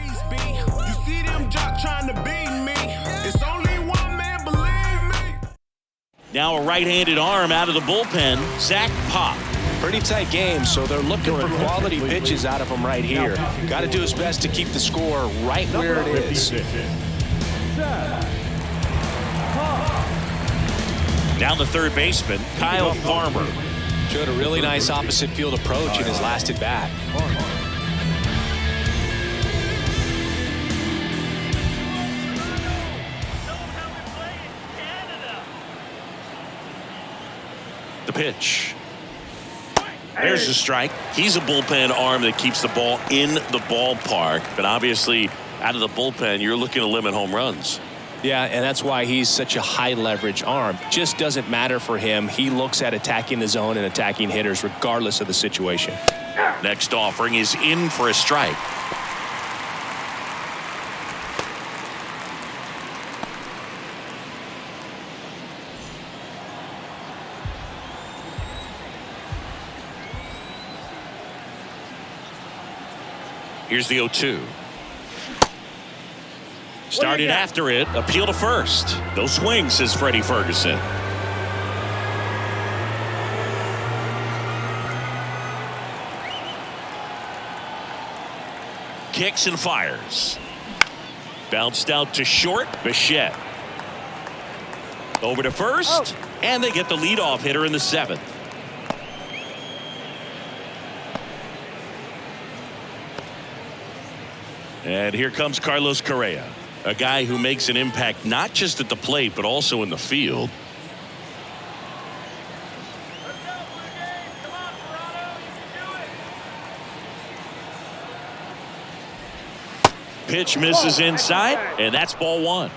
Now a right-handed arm out of the bullpen, Zach Pop. Pretty tight game, so they're looking for quality pitches out of him right here. Got to do his best to keep the score right where it is. Down the third baseman, Kyle Farmer. Showed a really nice opposite field approach in his last at bat. The pitch. There's the strike. He's a bullpen arm that keeps the ball in the ballpark. But obviously, out of the bullpen, you're looking to limit home runs. Yeah, and that's why he's such a high leverage arm. Just doesn't matter for him. He looks at attacking the zone and attacking hitters regardless of the situation. Next offering is in for a strike. Here's the 0-2. Started after it. Appeal to first. No swing, says Freddie Ferguson. Kicks and fires. Bounced out to short. Bichette. Over to first. And they get the leadoff hitter in the 7th. And here comes Carlos Correa, a guy who makes an impact not just at the plate but also in the field. Pitch misses inside, and that's ball 1.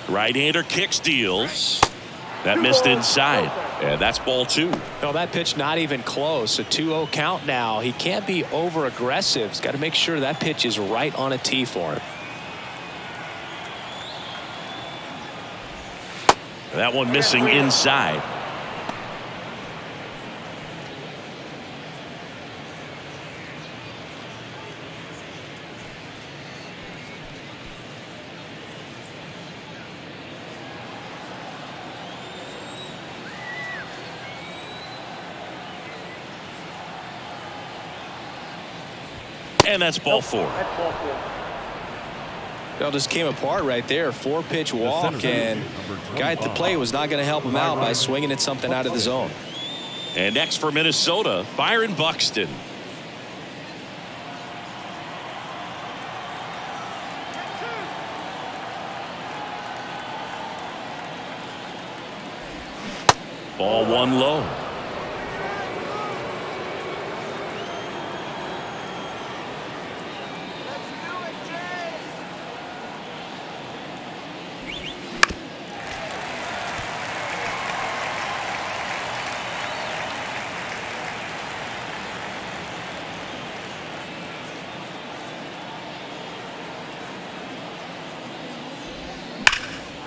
Right-hander kicks, deals. That missed inside, and that's ball 2. No, that pitch not even close. A 2-0 count now. He can't be over-aggressive. He's got to make sure that pitch is right on a tee for him. That one missing inside. And that's ball four. That's ball four. Well, just came apart right there. 4-pitch walk, and the guy at the plate was not going to help him out by swinging at something out of the zone. And next for Minnesota, Byron Buxton. Ball one low.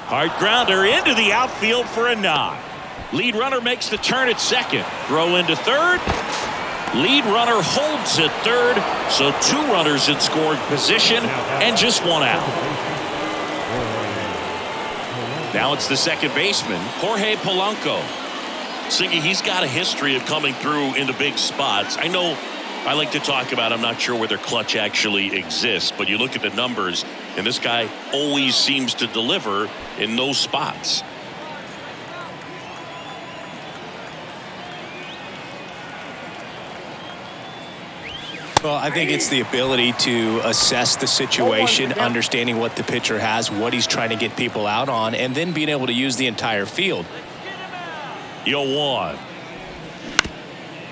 Hard grounder into the outfield for a knock. Lead runner makes the turn at second. Throw into third. Lead runner holds at third. So 2 runners in scoring position and just 1 out. Now it's the second baseman, Jorge Polanco. Singy, he's got a history of coming through into big spots. I know I like to talk about, I'm not sure whether clutch actually exists, but you look at the numbers, and this guy always seems to deliver in those spots. Well, I think it's the ability to assess the situation, understanding what the pitcher has, what he's trying to get people out on, and then being able to use the entire field. 0-1.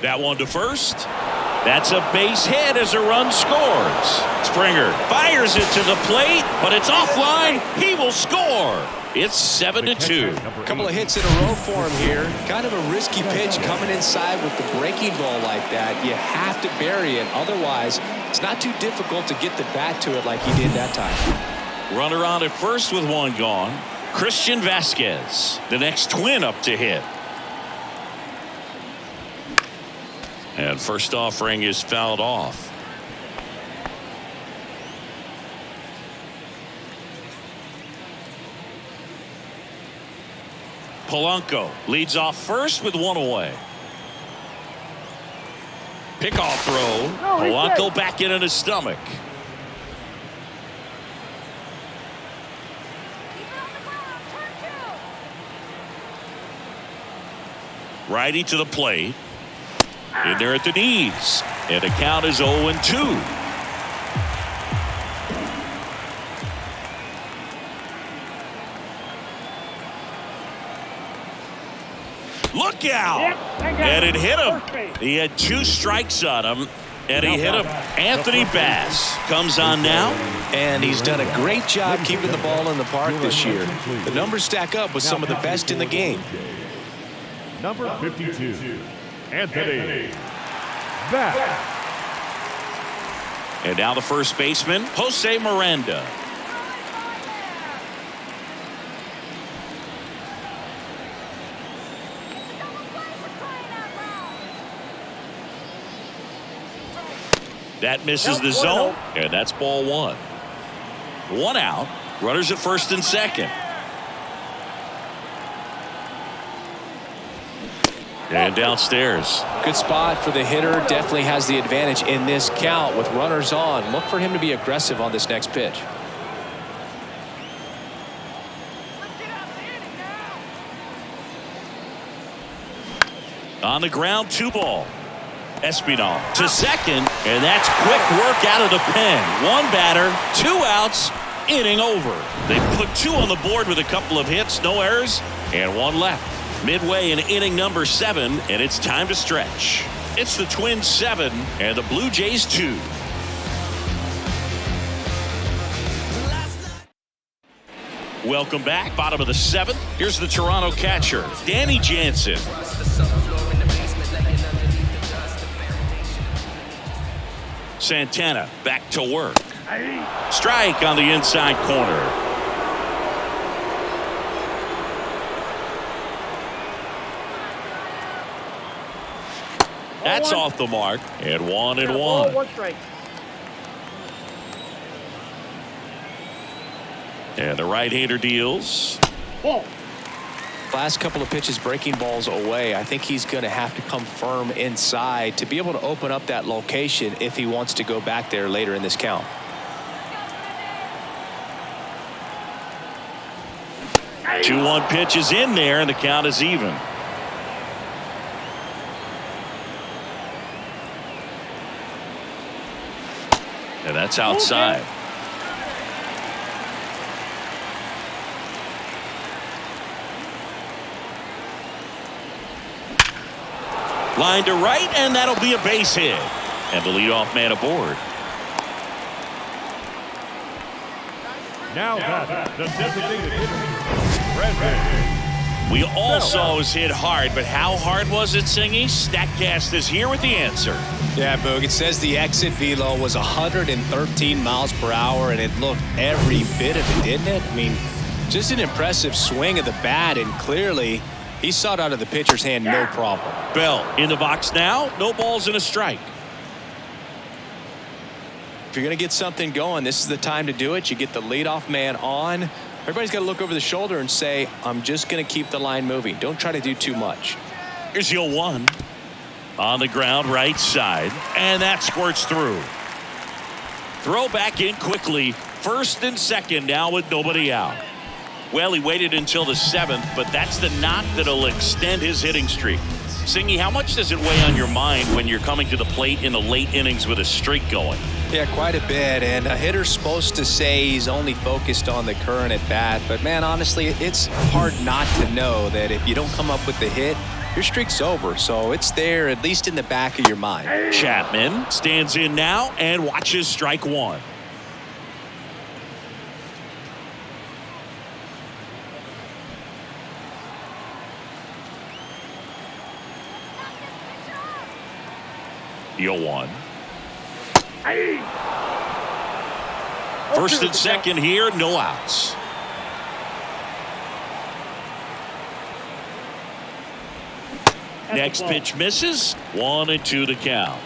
That one to first. That's a base hit as a run scores. Springer fires it to the plate, but it's offline. He will score. It's 7-2. A couple of hits in a row for him here. Kind of a risky pitch coming inside with the breaking ball like that. You have to bury it. Otherwise, it's not too difficult to get the bat to it like he did that time. Runner on at first with 1 gone. Christian Vasquez, the next Twin up to hit. And first offering is fouled off. Polanco leads off first with 1 away. Pickoff throw. Polanco back in his stomach. Righty to the plate. In there at the knees. And the count is 0-2. Look out. And it hit him. He had 2 strikes on him. And he hit him. Anthony Bass comes on now. And he's done a great job keeping the ball in the park this year. The numbers stack up with some of the best in the game. Number 52. Anthony Bass. And now the first baseman, Jose Miranda. That misses the zone, and that's ball 1. 1 out. Runners at first and second. And downstairs. Good spot for the hitter. Definitely has the advantage in this count with runners on. Look for him to be aggressive on this next pitch. On the ground, 2 ball. Espinal to second, and that's quick work out of the pen. 1 batter, 2 outs, inning over. They put 2 on the board with a couple of hits, no errors, and 1 left. Midway in inning number 7, and it's time to stretch. It's the Twins 7 and the Blue Jays 2. Welcome back. Bottom of the 7th. Here's the Toronto catcher, Danny Jansen. Santana back to work. Strike on the inside corner. That's off the mark. And 1-1. Ball, 1 strike. And the right-hander deals. Ball. Last couple of pitches breaking balls away. I think he's going to have to come firm inside to be able to open up that location if he wants to go back there later in this count. Hey. 2-1 pitch is in there, and the count is even. And that's outside. Okay. Line to right, and that'll be a base hit. And the leadoff man aboard. Now that the designated hitter, Redman. We all saw it was hit hard, but how hard was it, Singy? StatCast is here with the answer. Yeah, Boog, it says the exit velo was 113 miles per hour, and it looked every bit of it, didn't it? I mean, just an impressive swing of the bat, and clearly he saw it out of the pitcher's hand, no problem. Bell in the box now, no balls and a strike. If you're going to get something going, this is the time to do it. You get the leadoff man on. Everybody's got to look over the shoulder and say, I'm just going to keep the line moving. Don't try to do too much. Here's the 0-1. On the ground, right side, and that squirts through. Throw back in quickly. First and second now with nobody out. Well, he waited until the 7th, but that's the knock that'll extend his hitting streak. Singy, how much does it weigh on your mind when you're coming to the plate in the late innings with a streak going? Yeah, quite a bit, and a hitter's supposed to say he's only focused on the current at bat, but man, honestly, it's hard not to know that if you don't come up with the hit, your streak's over, so it's there at least in the back of your mind. Chapman stands in now and watches strike 1. The 0-1. First and second here, no outs. Next pitch misses. 1-2 to count.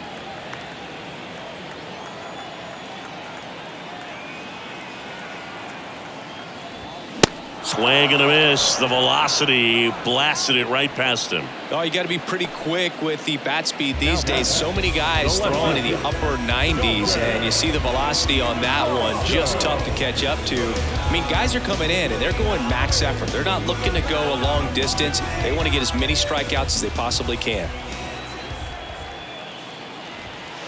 Swing and a miss. The velocity blasted it right past him. Oh, you got to be pretty quick with the bat speed these days. So many guys throwing in the upper 90s, and you see the velocity on that one. Just tough to catch up to. I mean, guys are coming in, and they're going max effort. They're not looking to go a long distance. They want to get as many strikeouts as they possibly can.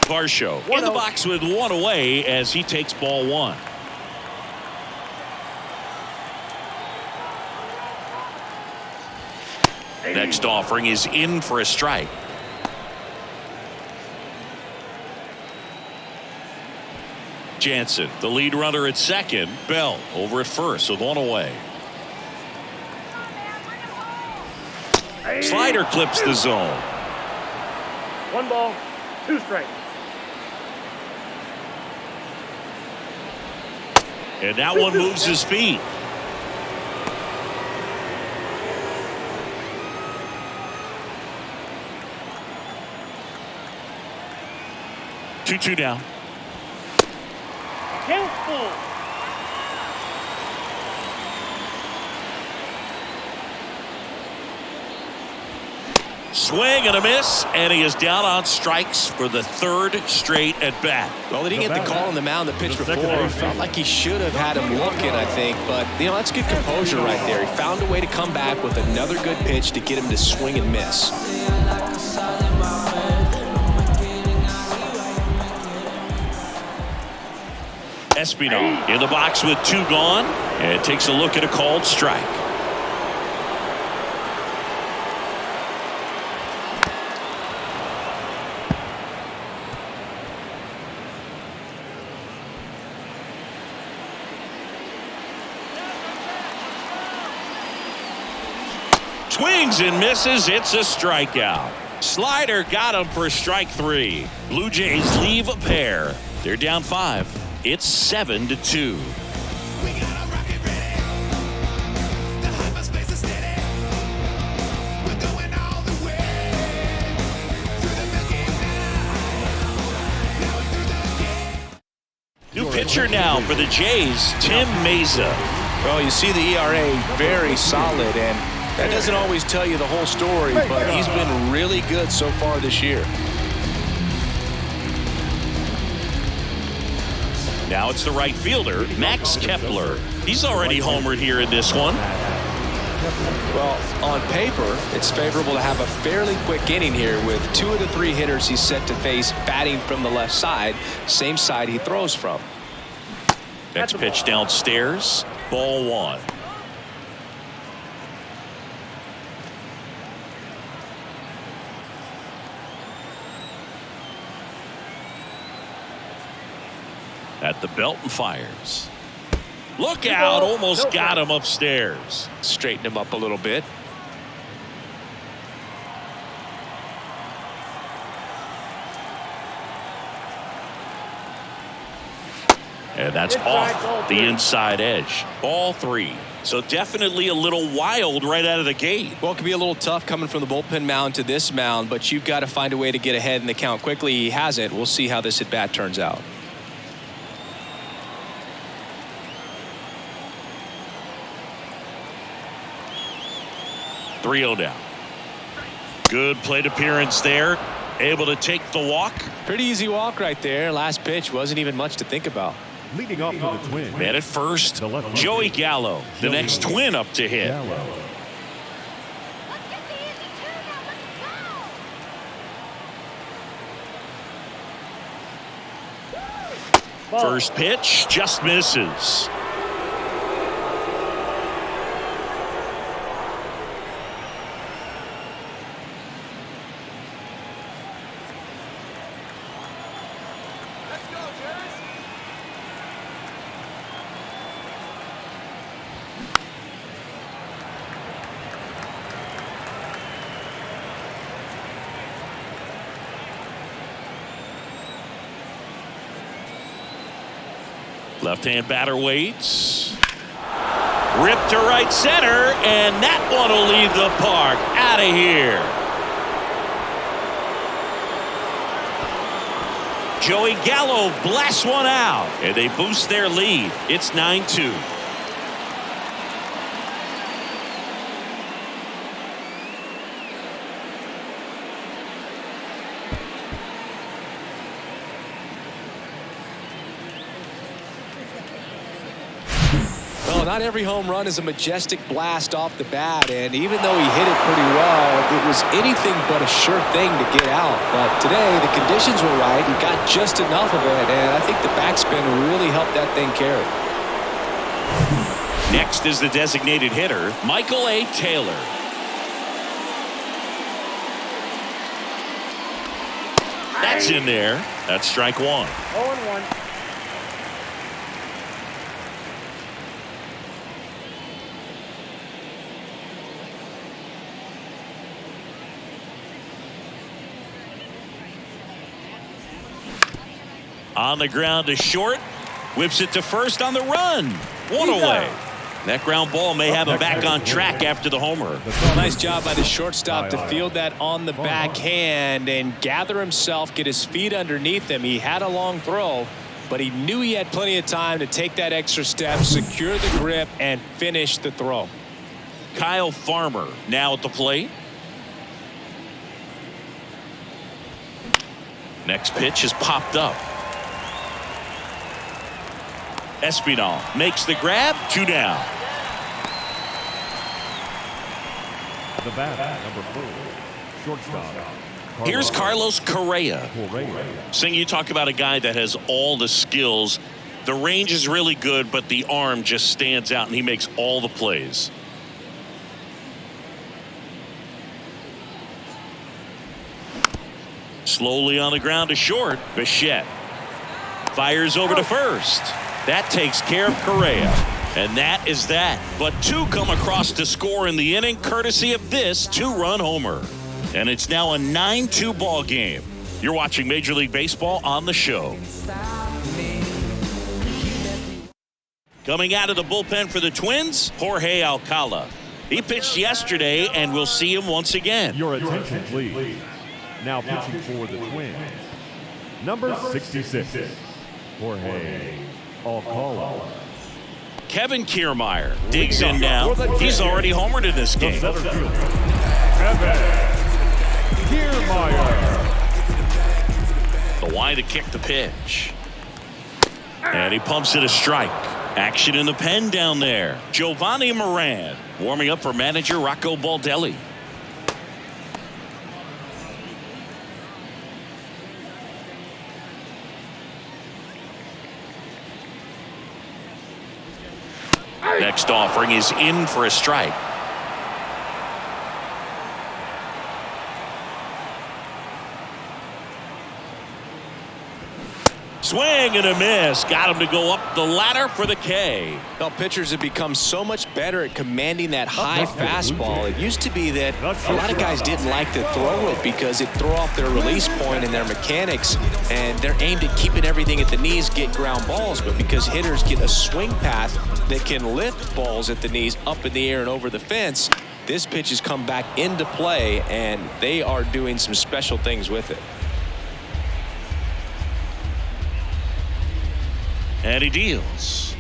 Varsho in the box with 1 away as he takes ball 1. Next offering is in for a strike. Jansen, the lead runner at second. Bell over at first with 1 away. Slider clips the zone. 1 ball, 2 strikes. And that one moves his feet. Two down. Count full. Swing and a miss, and he is down on strikes for the 3rd straight at bat. Well, they didn't get the call on the mound the pitch before. Felt like he should have had him looking, I think. But, you know, that's good composure right there. He found a way to come back with another good pitch to get him to swing and miss. Espinal in the box with 2 gone, and takes a look at a called strike. Swings and misses. It's a strikeout. Slider got him for strike 3. Blue Jays leave a pair. They're down 5. It's 7-2. pitcher now for the Jays, Tim Mesa. Well, you see the ERA very solid, and that doesn't always tell you the whole story, but he's been really good so far this year. Now it's the right fielder, Max Kepler. He's already homered here in this one. Well, on paper, it's favorable to have a fairly quick inning here with 2 of the 3 hitters he's set to face batting from the left side, same side he throws from. Next pitch downstairs, ball 1. At the belt and fires. Look out, almost got him upstairs. Straighten him up a little bit. And that's off the inside edge. Ball 3. So definitely a little wild right out of the gate. Well, it can be a little tough coming from the bullpen mound to this mound, but you've got to find a way to get ahead in the count quickly. He hasn't. We'll see how this at bat turns out. .3-0 down. Good plate appearance there. Able to take the walk. Pretty easy walk right there. Last pitch wasn't even much to think about. Leading off for the Twins. Man at first, Joey Gallo, the next Twin up to hit. First pitch just misses. Left-hand batter waits. Ripped to right center, and that one will leave the park. Out of here. Joey Gallo blasts one out, and they boost their lead. It's 9-2. Not every home run is a majestic blast off the bat, and even though he hit it pretty well, it was anything but a sure thing to get out. But today, the conditions were right. He got just enough of it, and I think the backspin really helped that thing carry. Next is the designated hitter, Michael A. Taylor. That's in there. That's strike 1. 0-1. On the ground to short. Whips it to first on the run. One away. That ground ball may have him back on track after the homer. Well, nice job by the shortstop to field that on the backhand and gather himself, get his feet underneath him. He had a long throw, but he knew he had plenty of time to take that extra step, secure the grip, and finish the throw. Kyle Farmer now at the plate. Next pitch is popped up. Espinal makes the grab. 2 down. The bat, number 4, shortstop. Here's Carlos Correa. Sing, you talk about a guy that has all the skills. The range is really good, but the arm just stands out, and he makes all the plays. Slowly on the ground to short. Bichette fires over to first. That takes care of Correa. And that is that. But 2 come across to score in the inning, courtesy of this 2-run homer. And it's now a 9-2 ball game. You're watching Major League Baseball on the show. Coming out of the bullpen for the Twins, Jorge Alcala. He pitched yesterday, and we'll see him once again. Your attention, please. Now pitching for the Twins, number 66, Jorge All call. Kevin Kiermaier digs in now. He's already homered in this game. Center fielder, Kevin Kiermaier. The wide to kick the pitch. And he pumps it a strike. Action in the pen down there. Giovanni Moran warming up for manager Rocco Baldelli. Next offering is in for a strike. Swing and a miss. Got him to go up the ladder for the K. Well, pitchers have become so much better at commanding that high fastball. It used to be that a lot of guys didn't like to throw it because it threw off their release point and their mechanics, and they're aimed at keeping everything at the knees, get ground balls. But because hitters get a swing path that can lift balls at the knees up in the air and over the fence, this pitch has come back into play, and they are doing some special things with it. And he deals.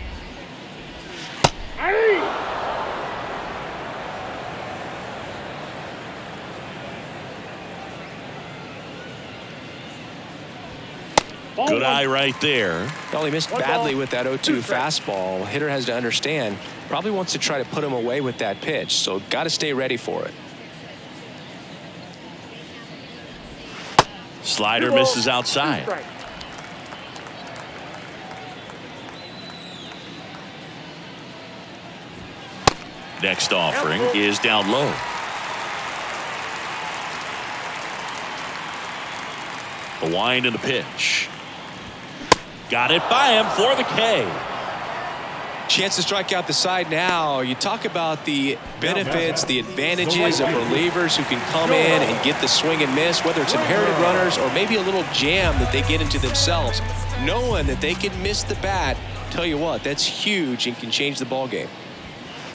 Good eye right there. Well, he missed badly with that 0-2 fastball. Hitter has to understand, probably wants to try to put him away with that pitch, so got to stay ready for it. Slider misses outside. Next offering is down low. The wind and the pitch. Got it by him for the K. Chance to strike out the side now. You talk about the benefits, the advantages of relievers who can come in and get the swing and miss, whether it's inherited runners or maybe a little jam that they get into themselves. Knowing that they can miss the bat, tell you what, that's huge and can change the ball game.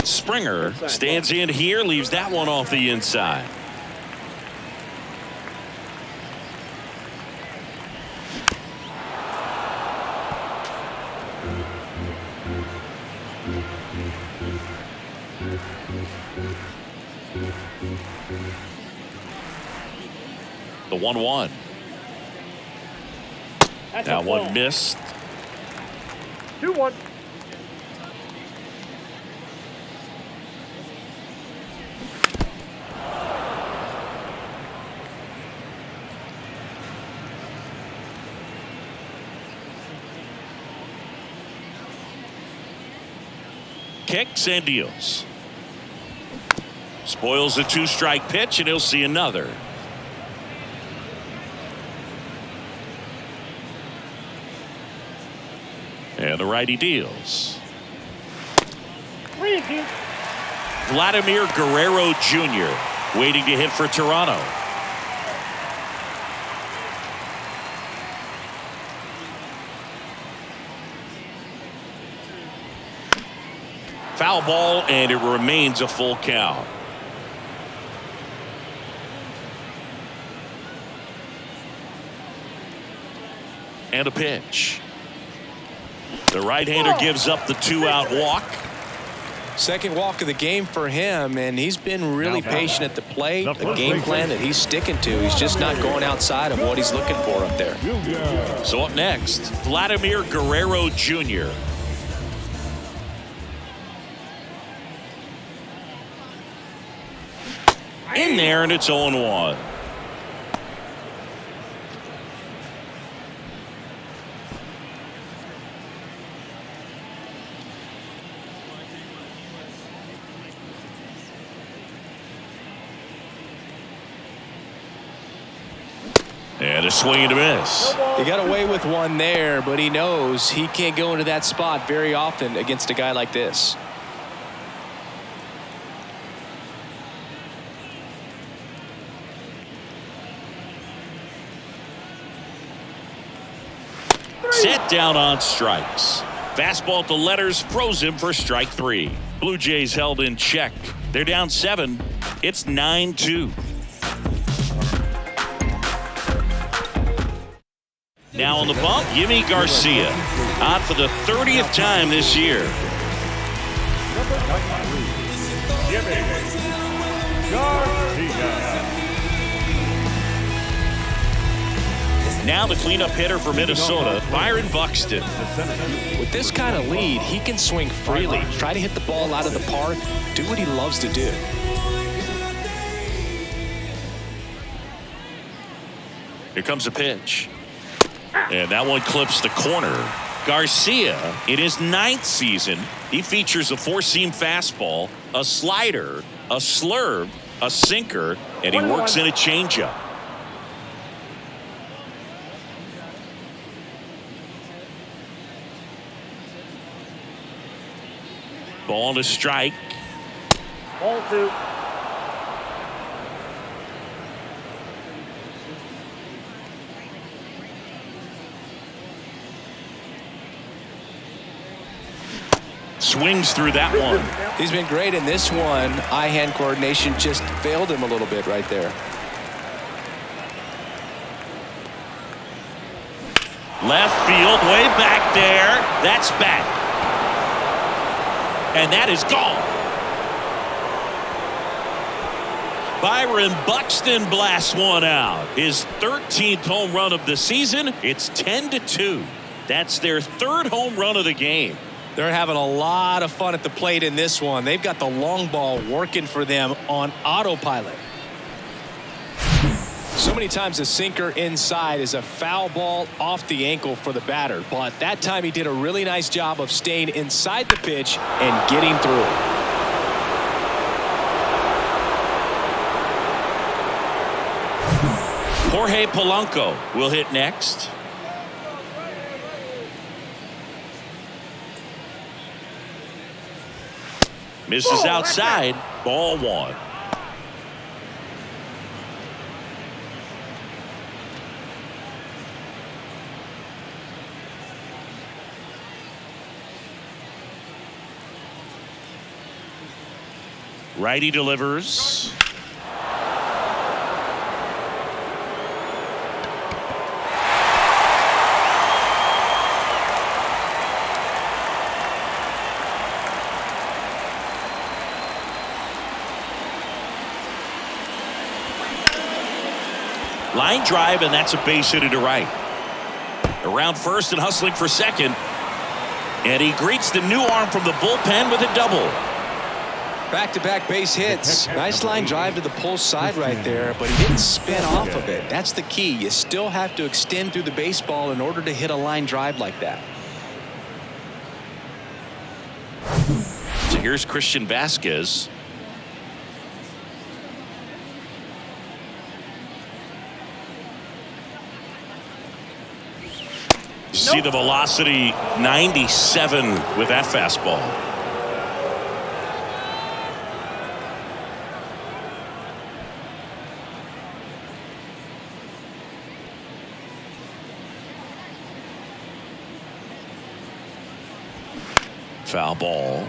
Springer stands in here, leaves that one off the inside. The 1-1. That one missed. 2-1. Kicks and deals. Spoils a 2-strike pitch, and he'll see another. And the righty deals. 3-2. Vladimir Guerrero Jr. waiting to hit for Toronto. Foul ball, and it remains a full count. And a pitch. The right-hander gives up the 2-out walk. Second walk of the game for him, and he's been really patient at the plate. A game plan that he's sticking to. He's just not going outside of what he's looking for up there. So up next, Vladimir Guerrero Jr. In there, and it's 0-1. And a swing and a miss. He got away with one there, but he knows he can't go into that spot very often against a guy like this. Set down on strikes. Fastball at the letters throws him for strike 3. Blue Jays held in check. They're down 7. It's 9-2. Now on the bump, Yimi Garcia. Out for the 30th time this year. Number 93, Yimi Garcia. Now the cleanup hitter for Minnesota, Byron Buxton. With this kind of lead, he can swing freely, try to hit the ball out of the park, do what he loves to do. Here comes a pitch. And that one clips the corner. Garcia, in his 9th season, he features a four-seam fastball, a slider, a slurve, a sinker, and he works in a changeup. Ball to strike. Ball 2. Swings through that one. He's been great in this one. Eye-hand coordination just failed him a little bit right there. Left field, way back there. That's back. And that is gone. Byron Buxton blasts one out. His 13th home run of the season. It's 10-2. That's their 3rd home run of the game. They're having a lot of fun at the plate in this one. They've got the long ball working for them on autopilot. So many times a sinker inside is a foul ball off the ankle for the batter. But that time he did a really nice job of staying inside the pitch and getting through it. Jorge Polanco will hit next. Misses outside. Ball 1. Righty delivers. Line drive, and that's a base hit to right. Around first and hustling for second. And he greets the new arm from the bullpen with a double. Back-to-back base hits. Nice line drive to the pull side right there, but he didn't spin off of it. That's the key. You still have to extend through the baseball in order to hit a line drive like that. So here's Christian Vasquez. See the velocity, 97 with that fastball. Foul ball.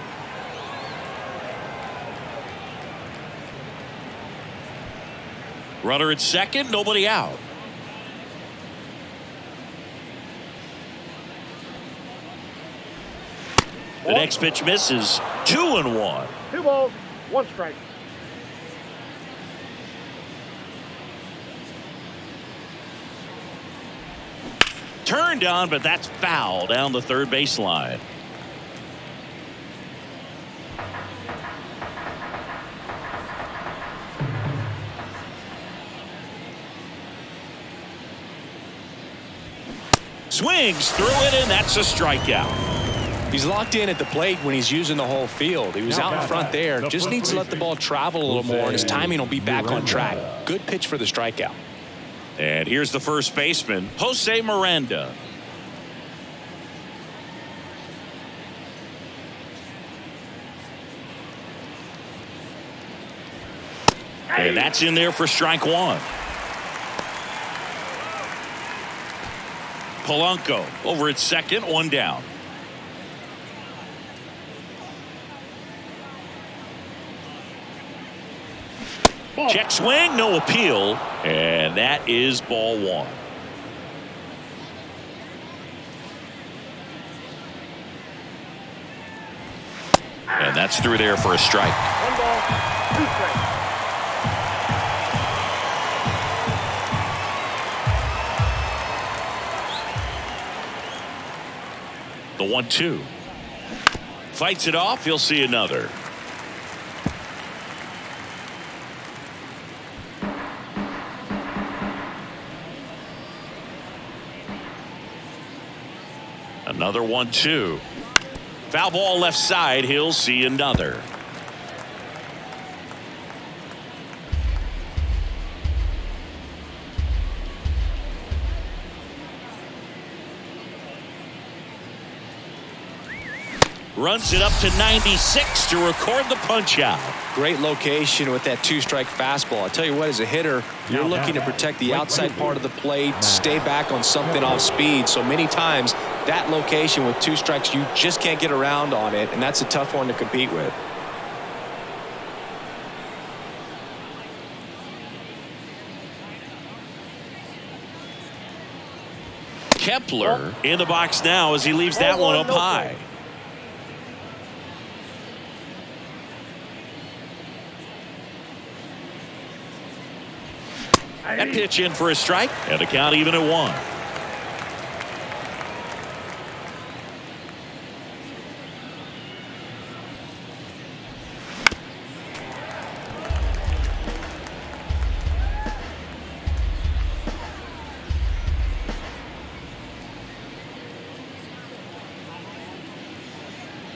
Runner at second, nobody out. The next pitch misses. 2-1. 2 balls, 1 strike. Turned on, but that's foul down the third baseline. Swings through it, and that's a strikeout. He's locked in at the plate when he's using the whole field. He was out in front there. Just needs to let the ball travel a little more, and his timing will be back on track. Good pitch for the strikeout. And here's the first baseman, Jose Miranda. And that's in there for strike 1. Polanco over at second, 1 down. Check swing, no appeal, and that is ball 1. And that's through there for a strike. 1 ball, 2 strikes. The 1-2. Fights it off. He'll see another. Another 1-2. Foul ball left side. He'll see another. Runs it up to 96 to record the punch out. Great location with that 2-strike fastball. I tell you what, as a hitter, you're looking to protect the outside part of the plate, stay back on something off speed. So many times that location with 2 strikes, you just can't get around on it, and that's a tough one to compete with. Kepler in the box now as he leaves that one up high. That pitch in for a strike, and a count even at 1.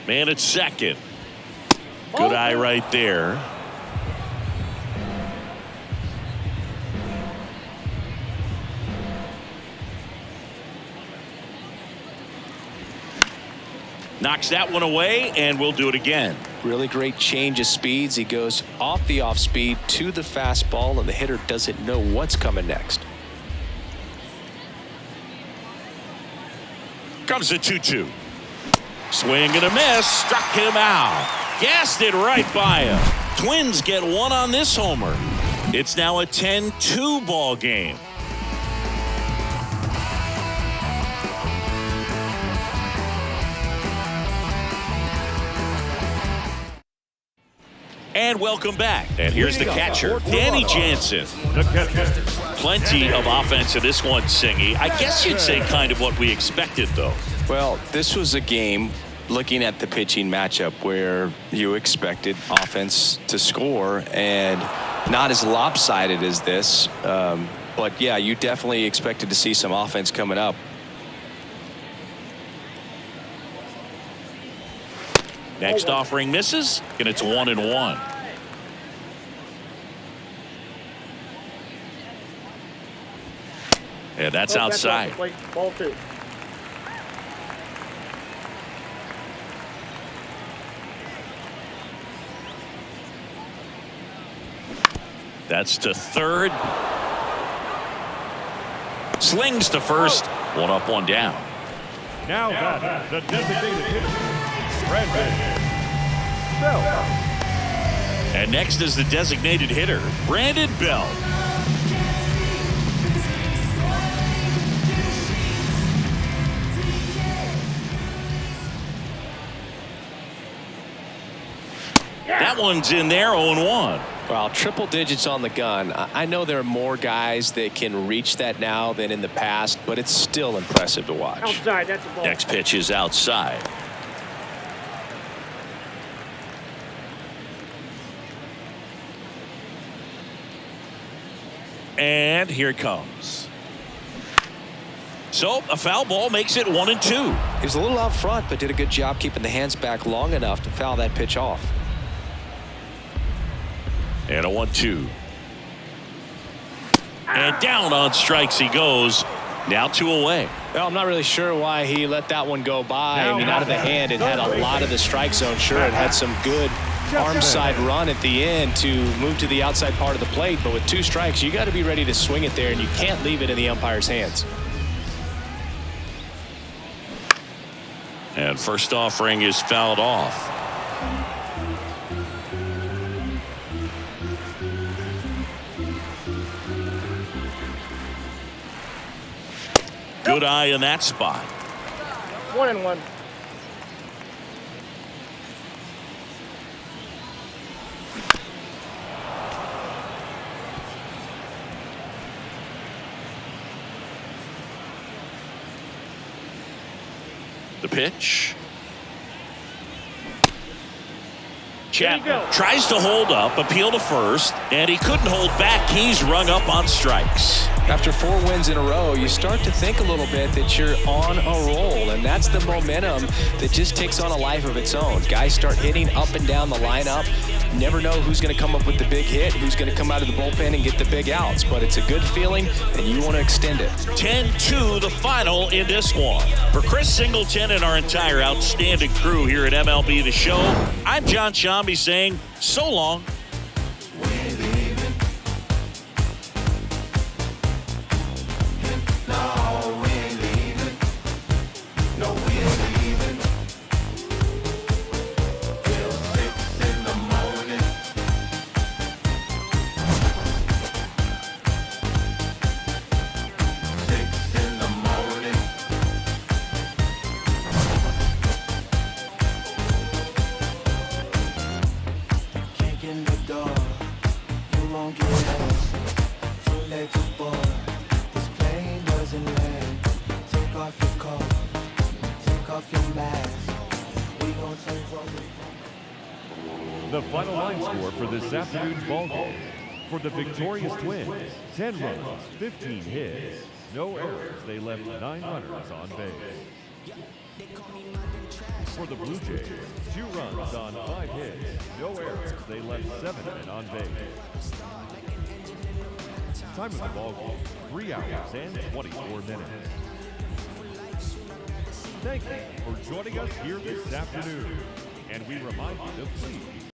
Man at second. Good eye right there. Knocks that one away, and we'll do it again. Really great change of speeds. He goes off the off speed to the fastball, and the hitter doesn't know what's coming next. Comes the 2-2. Swing and a miss. Struck him out. Gassed it right by him. Twins get one on this homer. It's now a 10-2 ball game. And welcome back. And here's the catcher, Danny Jansen. Plenty of offense in this one, Singy. I guess you'd say kind of what we expected, though. Well, this was a game, looking at the pitching matchup, where you expected offense to score, and not as lopsided as this. But, yeah, you definitely expected to see some offense coming up. Next offering misses, and it's 1-1. And that's outside. Ball 2. That's to third. Slings to first. 1 up, 1 down. Now that the designated hitter. And next is the designated hitter, Brandon Bell. That one's in there, 0-1. Well, triple digits on the gun. I know there are more guys that can reach that now than in the past, but it's still impressive to watch. Outside, that's a ball. Next pitch is outside. And here it comes. So a foul ball makes it 1-2. He was a little out front, but did a good job keeping the hands back long enough to foul that pitch off. And a 1-2. And down on strikes he goes. Now 2 away. Well, I'm not really sure why he let that one go by. I mean, out of the hand, it had a lot of the strike zone. Sure, it had some good arm side run at the end to move to the outside part of the plate, but with 2 strikes, you got to be ready to swing it there, and you can't leave it in the umpire's hands. And first offering is fouled off. Good eye in that spot. 1-1. The pitch. Chapman tries to hold up, appeal to first, and he couldn't hold back. He's rung up on strikes. After 4 wins in a row, you start to think a little bit that you're on a roll, and that's the momentum that just takes on a life of its own. Guys start hitting up and down the lineup. Never know who's going to come up with the big hit, who's going to come out of the bullpen and get the big outs, but it's a good feeling, and you want to extend it. 10-2 the final in this one. For Chris Singleton and our entire outstanding crew here at MLB The Show, I'm John Shambi saying so long. The final line score for this afternoon's ball game. For the victorious Twins, 10 runs, 15 hits, no errors. They left 9 runners on base. For the Blue Jays, 2 runs on 5 hits, no errors. They left 7 men on base. Time of the ball game, 3 hours and 24 minutes. Thank you for joining us here this afternoon. And we remind you to please